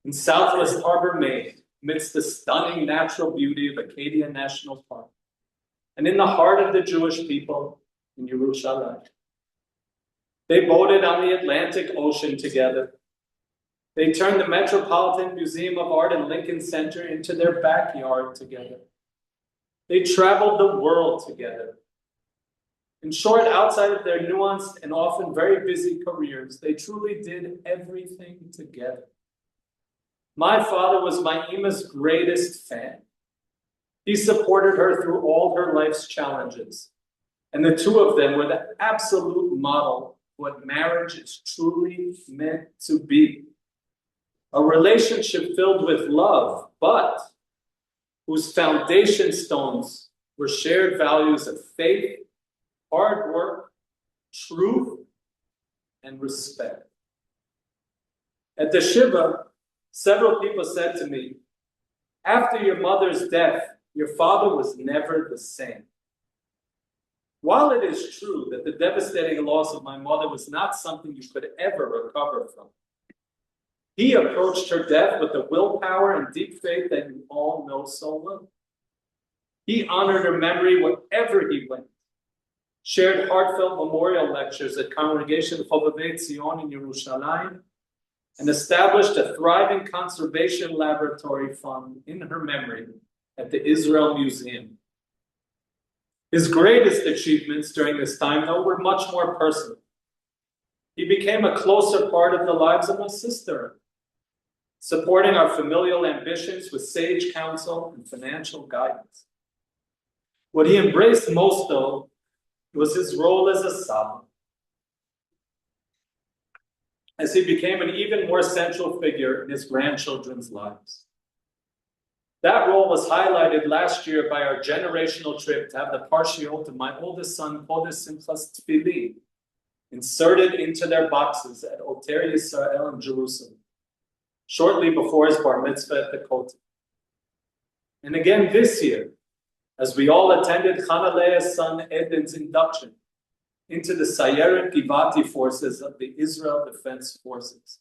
Speaker 6: in Southwest Harbor, Maine, amidst the stunning natural beauty of Acadia National Park, and in the heart of the Jewish people in Yerushalayim. They boated on the Atlantic Ocean together. They turned the Metropolitan Museum of Art and Lincoln Center into their backyard together. They traveled the world together. In short, outside of their nuanced and often very busy careers, they truly did everything together. My father was my Ima's greatest fan. He supported her through all her life's challenges, And the two of them were the absolute model of what marriage is truly meant to be. A relationship filled with love, but whose foundation stones were shared values of faith, hard work, truth, and respect. At the Shiva, several people said to me, after your mother's death, your father was never the same. While it is true that the devastating loss of my mother was not something you could ever recover from, he approached her death with the willpower and deep faith that you all know so well. He honored her memory wherever he went, shared heartfelt memorial lectures at Congregation Chovevei Zion in Yerushalayim, and established a thriving conservation laboratory fund in her memory at the Israel Museum. His greatest achievements during this time, though, were much more personal. He became a closer part of the lives of my sister, supporting our familial ambitions with sage counsel and financial guidance. What he embraced most, though, was his role as a Saba, as he became an even more central figure in his grandchildren's lives. That role was highlighted last year by our generational trip to have the parshiot of my oldest son, Kodesh Simchas Tefillin, inserted into their boxes at Oter Yisrael in Jerusalem, shortly before his bar mitzvah at the Kotel. And again this year, as we all attended Chanaleah's son Eden's induction into the Sayeret Givati forces of the Israel Defense Forces.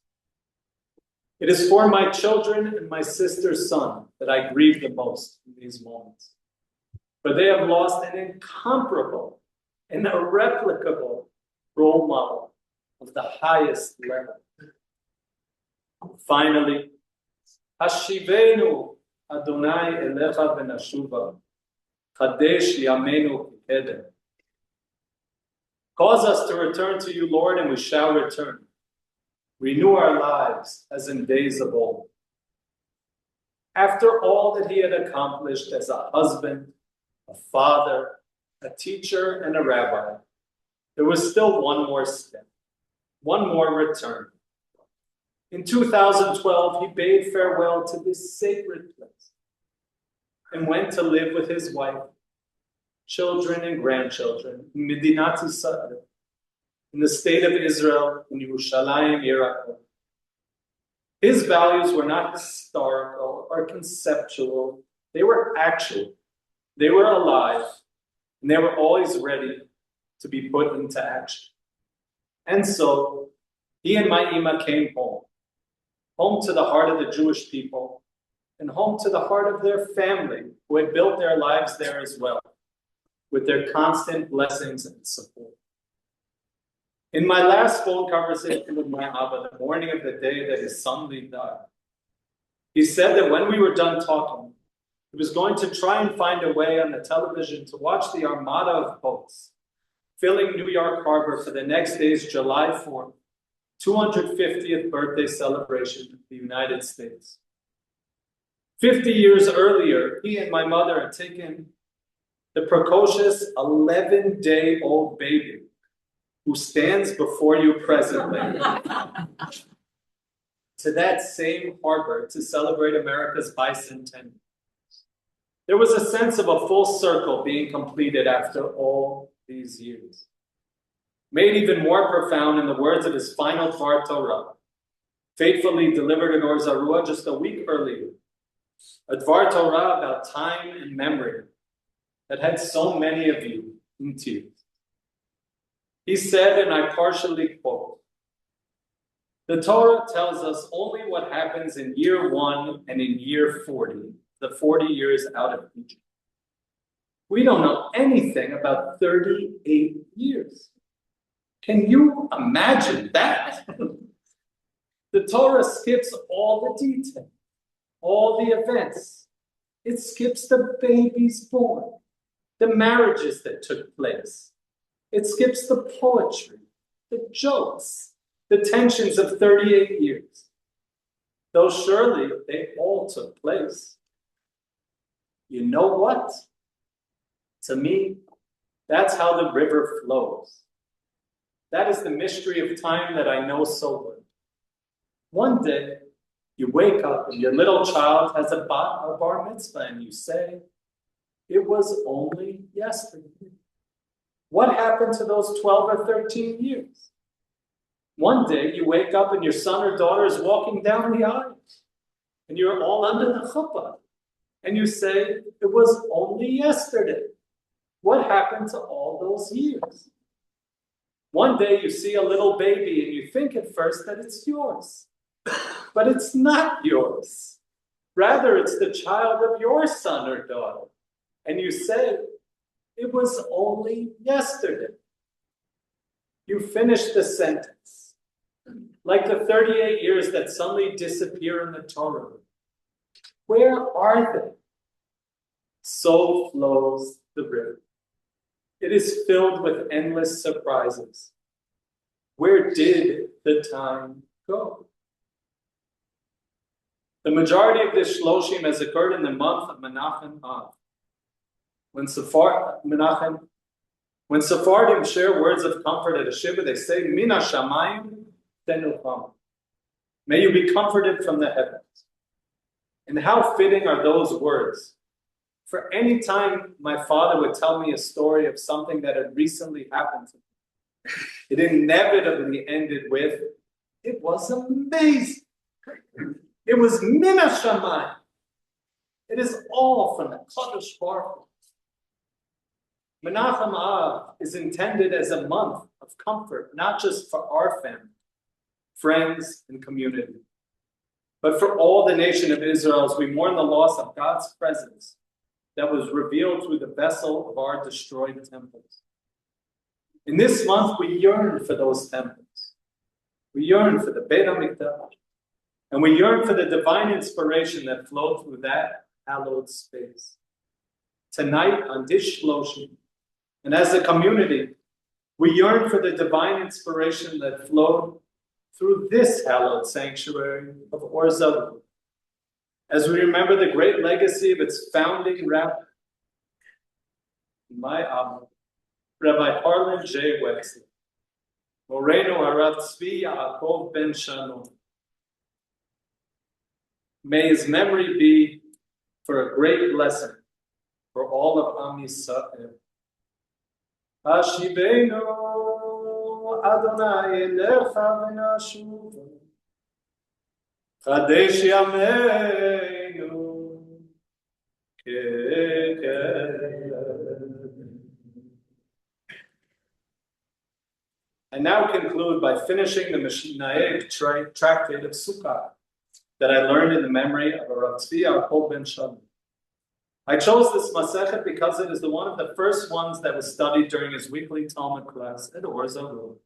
Speaker 6: It is for my children and my sister's son that I grieve the most in these moments. For they have lost an incomparable and irreplicable role model of the highest level. Finally, Hashivenu Adonai Elecha Benashuva, Chadesh Yamenu K'Kedem. Cause us to return to you, Lord, and we shall return. Renew our lives as in days of old. After all that he had accomplished as a husband, a father, a teacher, and a rabbi, there was still one more step, one more return. In 2012, he bade farewell to this sacred place and went to live with his wife, children and grandchildren in Medinat Yisrael, in the state of Israel, in Yerushalayim, Yerakot. His values were not historical or conceptual. They were actual. They were alive, and they were always ready to be put into action. And so, he and my Ima came home, home to the heart of the Jewish people, and home to the heart of their family, who had built their lives there as well, with their constant blessings and support. In my last phone conversation with my Abba, the morning of the day that his son died, he said that when we were done talking, he was going to try and find a way on the television to watch the armada of boats filling New York Harbor for the next day's July 4th, 250th birthday celebration of the United States. 50 years earlier, he and my mother had taken the precocious 11-day-old baby who stands before you presently to that same harbor to celebrate America's bicentennial. There was a sense of a full circle being completed after all these years. Made even more profound in the words of his final Dvar Torah, faithfully delivered in Or Zarua just a week earlier, a Dvar Torah about time and memory that had so many of you in tears. He said, and I partially quote, "The Torah tells us only what happens in year 1 and in year 40, the 40 years out of Egypt. We don't know anything about 38 years. Can you imagine that?" The Torah skips all the detail, all the events. It skips the babies born, the marriages that took place. It skips the poetry, the jokes, the tensions of 38 years. Though surely they all took place. You know what? To me, That's how the river flows. That is the mystery of time that I know so well. One day, you wake up and your little child has a bar mitzvah and you say, it was only yesterday. What happened to those 12 or 13 years? One day you wake up and your son or daughter is walking down the aisle and you're all under the chuppah and you say, it was only yesterday. What happened to all those years? One day you see a little baby and you think at first that it's yours, but it's not yours. Rather, it's the child of your son or daughter. And you say, it was only yesterday. You finish the sentence. Like the 38 years that suddenly disappear in the Torah. Where are they? So flows the river. It is filled with endless surprises. Where did the time go? The majority of this Sheloshim has occurred in the month of Menachem Av. When Sephardim share words of comfort at a shiva, they say, Mina Shamayim Tenucham. May you be comforted from the heavens. And how fitting are those words? For any time my father would tell me a story of something that had recently happened to me, it inevitably ended with, it was amazing. It was Mina Shamayim. It is all from the Kadosh Baruch Hu. Menachem Av is intended as a month of comfort, not just for our family, friends, and community, but for all the nation of Israel as we mourn the loss of God's presence that was revealed through the vessel of our destroyed temples. In this month, we yearn for those temples. We yearn for the Beit HaMikdash, and we yearn for the divine inspiration that flowed through that hallowed space. Tonight, on this Sheloshim, and as a community, we yearn for the divine inspiration that flowed through this hallowed sanctuary of Or Zarua, as we remember the great legacy of its founding rabbi, my Abba, Rabbi Harlan J. Wechsler, Moreno Harav Tzvi Yaakov Ben Shalom. May his memory be for a great blessing for all of Am Yisrael. Hashivenu Adonai elecha v'nashuv Chadesh yameinu I now conclude by finishing the Mishnaic tractate of Sukkah that I learned in the memory of Rav Tzvi Yaakov Ben Shalom. I chose this Masechet because it is one of the first ones that was studied during his weekly Talmud class at Or Zarua.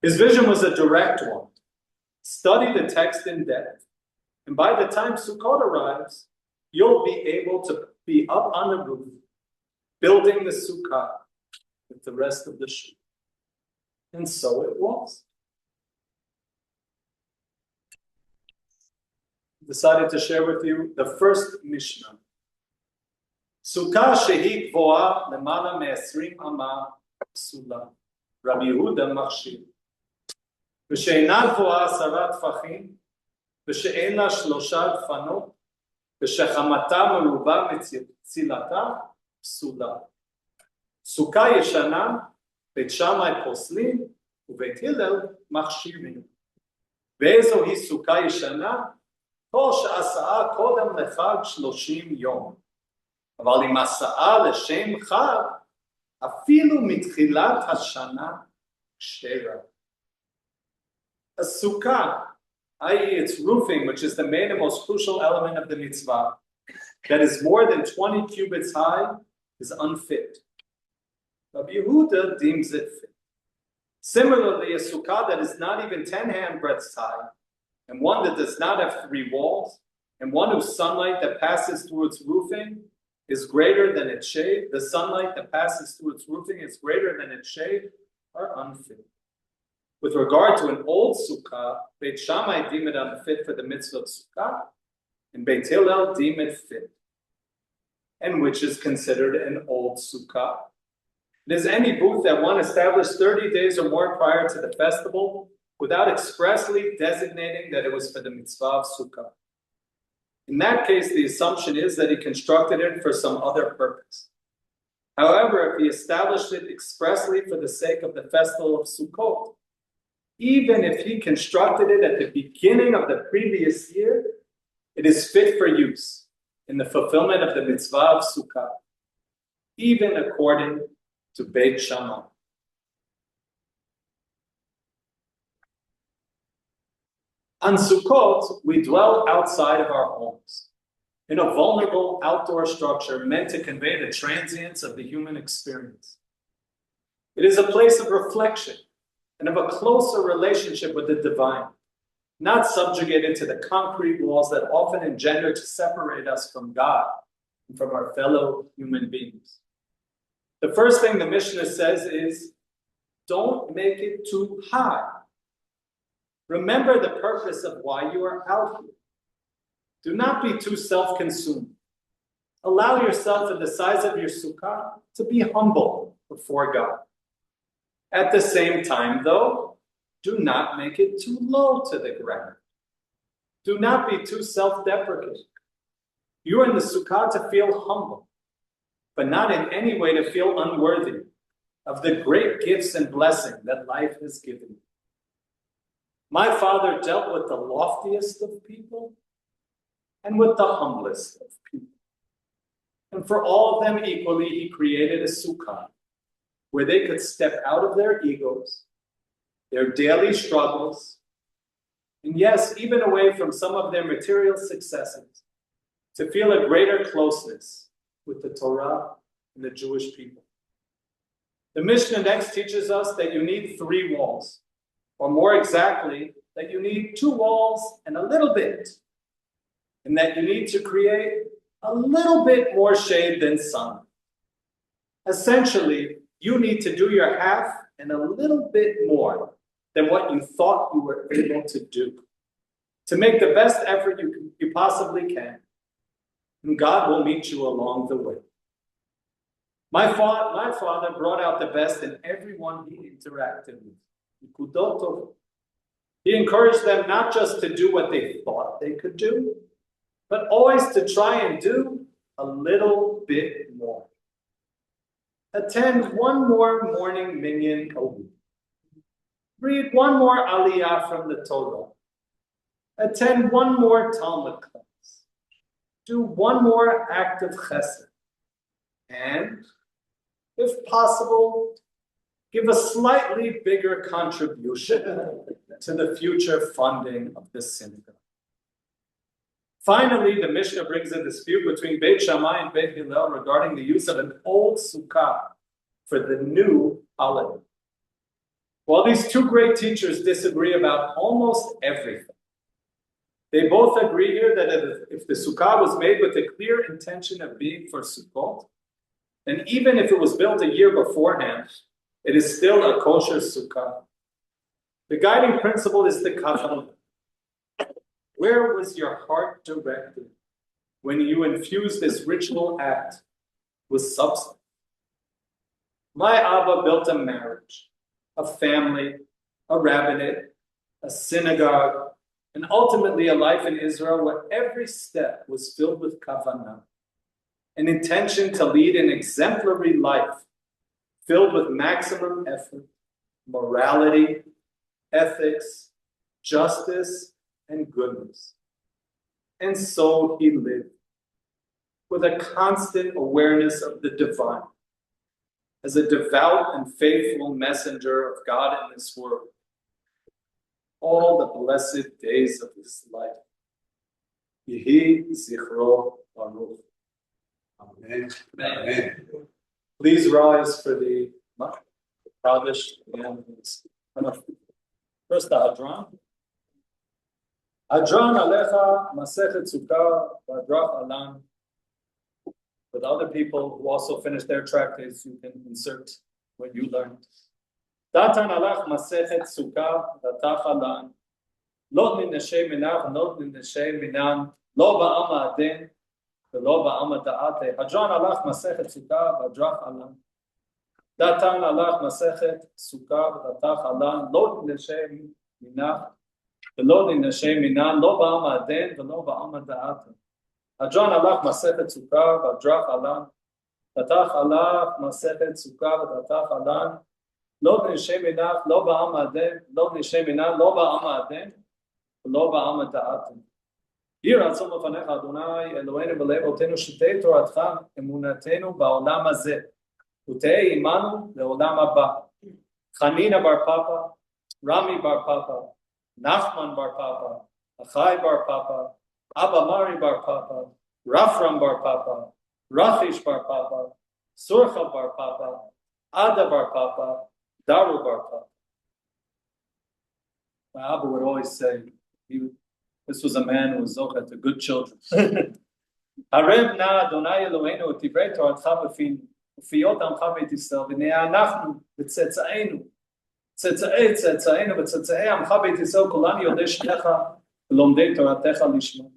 Speaker 6: His vision was a direct one. Study the text in depth, and by the time Sukkot arrives, you'll be able to be up on the roof, building the Sukkah with the rest of the shul. And so it was. Decided to share with you the first Mishnah. Sukkah shehi gvoa lemala me-20 ama psula. Rabbi Yehuda machshir. ושאינה גבוהה 10 טפחים, ושאין לה 3 דפנות, ושחמתה מרובה מצילתה פסולה. סוכה ישנה, בית שמאי פוסלים, ובית הלל מכשירים. ואיזוהי סוכה ישנה? כל שעשה קודם לחג 30 יום. אבל אם עשה לשם חג, אפילו מתחילת השנה כשרה. A sukkah, i.e. its roofing, which is the main and most crucial element of the mitzvah, that is more than 20 cubits high, is unfit. Rabbi Yehuda deems it fit. Similarly, a sukkah that is not even 10 handbreadths high, and one that does not have 3 walls, and one whose sunlight that passes through its roofing is greater than its shade, the sunlight that passes through its roofing is greater than its shade, are unfit. With regard to an old sukkah, Beit Shammai deem it unfit for the mitzvah of sukkah, and Beit Hillel deem it fit. And which is considered an old sukkah? It is any booth that one established 30 days or more prior to the festival without expressly designating that it was for the mitzvah of Sukkah. In that case, the assumption is that he constructed it for some other purpose. However, if he established it expressly for the sake of the festival of Sukkot, even if he constructed it at the beginning of the previous year, it is fit for use in the fulfillment of the mitzvah of Sukkah, even according to Beit Shammai. On Sukkot, we dwell outside of our homes, in a vulnerable outdoor structure meant to convey the transience of the human experience. It is a place of reflection and of a closer relationship with the divine, not subjugated to the concrete walls that often engender to separate us from God and from our fellow human beings. The first thing the Mishnah says is, don't make it too high. Remember the purpose of why you are out here. Do not be too self-consumed. Allow yourself in the size of your sukkah to be humble before God. At the same time, though, do not make it too low to the ground. Do not be too self-deprecating. You are in the sukkah to feel humble, but not in any way to feel unworthy of the great gifts and blessing that life has given you. My father dealt with the loftiest of people and with the humblest of people. And for all of them equally, he created a sukkah where they could step out of their egos, their daily struggles, and yes, even away from some of their material successes, to feel a greater closeness with the Torah and the Jewish people. The Mishnah next teaches us that you need 3 walls, or more exactly, that you need 2 walls and a little bit, and that you need to create a little bit more shade than sun. Essentially, you need to do your half and a little bit more than what you thought you were able to do, to make the best effort you possibly can, and God will meet you along the way. My father brought out the best in everyone he interacted with. He encouraged them not just to do what they thought they could do, but always to try and do a little bit more. Attend 1 more morning minyan a week. Read 1 more aliyah from the Torah. Attend 1 more Talmud class. Do 1 more act of chesed. And, if possible, give a slightly bigger contribution to the future funding of the synagogue. Finally, the Mishnah brings a dispute between Beit Shammai and Beit Hillel regarding the use of an old sukkah for the new holiday. While these 2 great teachers disagree about almost everything, they both agree here that if the sukkah was made with the clear intention of being for Sukkot, and even if it was built a year beforehand, it is still a kosher sukkah. The guiding principle is the kavanah. Where was your heart directed when you infused this ritual act with substance? My Abba built a marriage, a family, a rabbinate, a synagogue, and ultimately a life in Israel where every step was filled with kavanah, an intention to lead an exemplary life filled with maximum effort, morality, ethics, justice, and goodness. And so he lived with a constant awareness of the divine as a devout and faithful messenger of God in this world. All the blessed days of his life. Yehi Zichro Baruch. Amen. Amen. Please rise for the Kaddish and first the Hadran. Hadran Alecha Masechet Sukkah Vadrach Alan. With other people who also finished their tractates, you can insert what you learned. Datan Alach Masechet Sukkah Vadrach Alan. Lo Ninashe Minach, Lo Ninashe Minan, Lo Ba'ama Adin, Lo Ba'ama Da'ate. Hadran Alach Masechet Sukkah Vadrach Alan. דתן הלך מסכת סוכה ודתך עלן, לא לשם מינך ולא לשם מינן, לא בעם הדין ולא בעם הדעתן. הג'ון הלך מסכת סוכה ודרך עלן, דתך הלך מסכת סוכה ודתך עלן, לא לשם מינך, לא בעם הדין, לא לשם מינן, לא בעם הדין ולא בעם הדעתן. יהי רצון לפניך אדוני אלוהינו בלב אבותינו שתהא תורתך אמונתנו בעולם הזה ותהא עמנו לעולם הבא. חנינה בר פפא, רמי בר פפא, נחמן בר פפא, אחי בר פפא, אבא מרי בר פפא, רפרם בר פפא, רחיש בר פפא, סורחה בר פפא, עדה בר פפא, דרו בר פפא. My Abba would always say, this was a man who was zochet to good children. Harem na Adonai Eloheinu et divrei toratcha ופיות עמך בית ישראל, והנה אנחנו וצאצאינו, צאצאינו וצאצאי עמך בית ישראל, כולנו יודעי שמך ולומדי תורתך לשמה.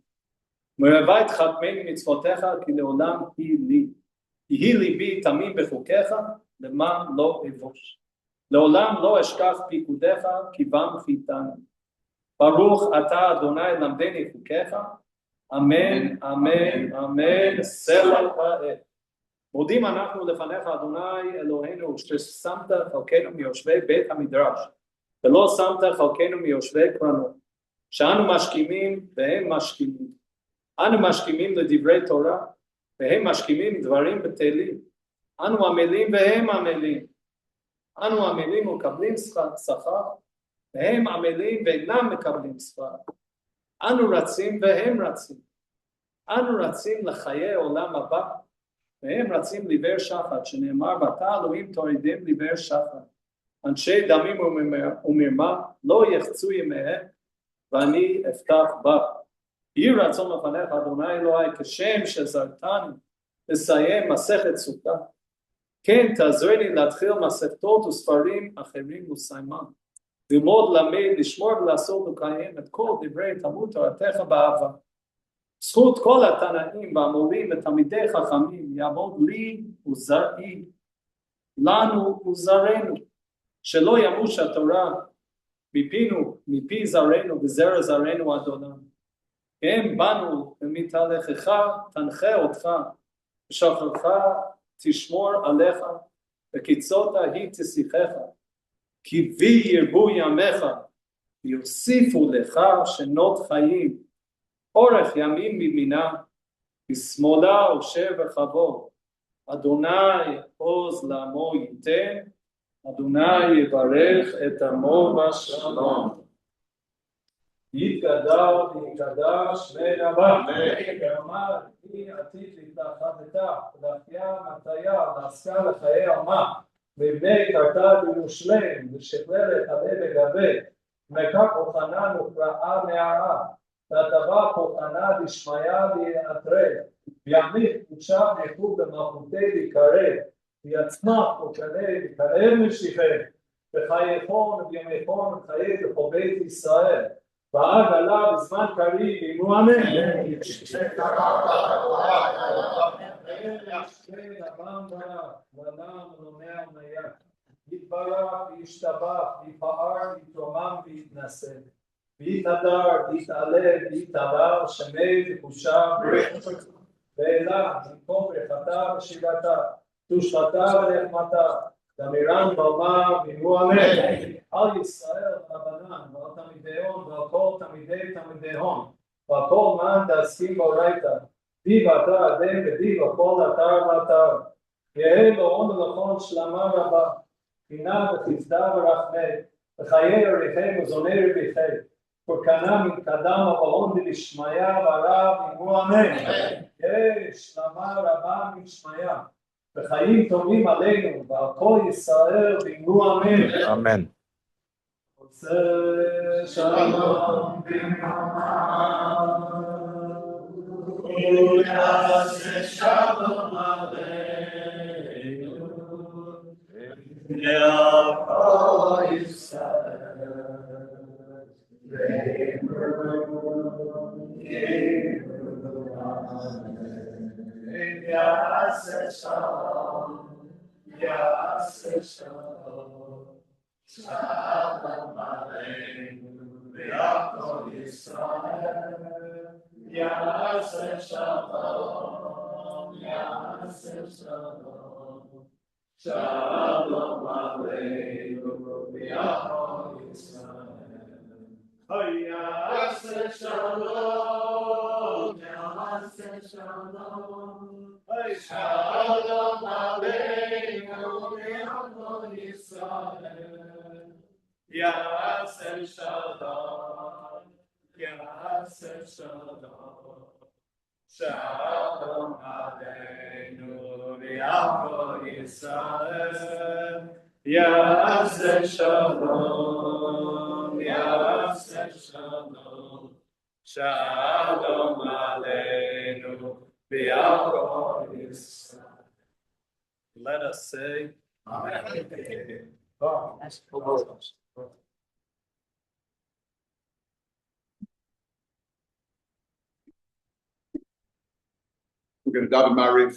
Speaker 6: מרבה את חכמי מצוותיך, כי לעולם היא לי. יהי ליבי תמים בחוקיך, למען לא אבוש. לעולם לא אשכח פיקודיך, כי בם חיתנו. ברוך אתה אדוני למדני חוקיך, אמן, אמן, אמן, סלע ועת. מודים אנחנו לפניך אדוני אלוהינו ששמת חלקנו מיושבי בית המדרש ולא שמת חלקנו מיושבי קרנות, שאנו משכימים והם משכימים. אנו משכימים לדברי תורה והם משכימים דברים בטלים. אנו עמלים והם עמלים. אנו עמלים ומקבלים שכר והם עמלים ואינם מקבלים שכר. אנו רצים והם רצים. אנו רצים לחיי עולם הבא והם רצים ליבר שחת, שנאמר ואתה אלוהים תורידם ליבר שחת. אנשי דמים ומרמה לא יחצו ימיהם ואני אפתח בה. יהי רצון לפניך אדוני אלוהי כשם שזרתני לסיים מסכת סוכה, כן תעזרני להתחיל מסכתות וספרים אחרים וסיימן, ללמוד למד לשמור ולעשות ולקיים את כל דברי תלמוד תורתך באהבה. זכות כל התנאים והמורים ותלמידי חכמים יעמוד לי וזרעי, לנו וזרענו, שלא ימוש התורה מפינו, מפי זרענו וזרע זרענו עד עולם. הם בנו ומתהלכך תנחה אותך, ושכרך תשמור עליך, וקיצות היא תשיחך, כי בי ירבו ימיך, ויוסיפו לך שנות חיים, אורך ימים במינה, בשמאלה עושר וכבוד. אדוני עוז לעמו ייתן, אדוני יברך את עמו בשלום. יתגדל ויקדש שמי רבה, ואמר היא עתיד להתאחדתה, ולהחיה מטיה, לעסקה לחיי עמה, מבני קרתה בירושלים, ושכללת עלי בגבי, מכך אוחנה נופרעה נערה, והטבע כוחנה דשמיא ויעטרה, ויעמיך קודשה ויחוב במלכותי ויקרב, ויצמח וקנה ויקרב משיחה, וחייכון וימיכון וחיי בכל בית ישראל, ועד עלה בזמן קריב, ואמרו אמן. יתברך וישתבח ויפאר ויתרומם ויתנשא, ויתהדר ויתעלה ויתעבר שמי וחושה ואלה במקום ברכתה ושירתה, תושבתה ונחמתה, דמירן ואומר ואמרו אמן. על ישראל רבנן ועל תלמידיון ועל כל תלמידי תלמידיהון ועל כל מן תעסקים באורייתא, די ואתר אדם ודי וכל אתר ואתר, יהא לאון ולכון שלמה רבה, בינה וחסדה ורחמי, וחיי עריכי וזוני רביכי, פורקנה מקדם הבהון דלשמיא והרב אמרו אמן. יהא שלמה רבה משמיא, וחיים טובים עלינו ועל כל ישראל ואמרו אמן.
Speaker 7: אמן.
Speaker 6: עושה שלום במקומם, ויעשה שלום עלינו, ועל כל ישראל ואמרו אמן. ויעשה שלום Yaseh Shalom. Shalom Aleinu v'Yakol Yisrael. Yaseh Shalom. Yaseh Shalom. Shalom Aleinu v'Yakol Yisrael. Yaseh Shalom. Yaseh Shalom. Shalom Aleinu v'Yakol Yisrael. Yaseh Shalom. Yaseh Shalom. Shalom Aleinu v'Yakol Yisrael. Yaseh Shalom. Yaseh Shalom. Shalom Aleinu v'Yakol Yisrael. Let us say Amen.
Speaker 1: We're going to daven Mariv.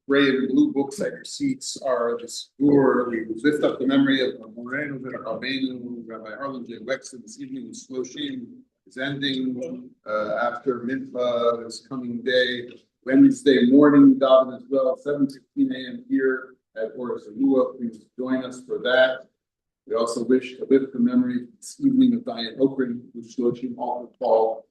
Speaker 1: Gray and blue books at your seats are the Zarua. We lift up the memory of Moreno and Rabbeinu, Rabbi Harlan J. Wechsler. This evening, Sheloshim is ending after Mincha this coming day. Wednesday morning daven as well, 7:15 a.m. here at Zarua. Please join us for that. We also wish to lift the memory this evening of Diane Okren, whose Sheloshim also fall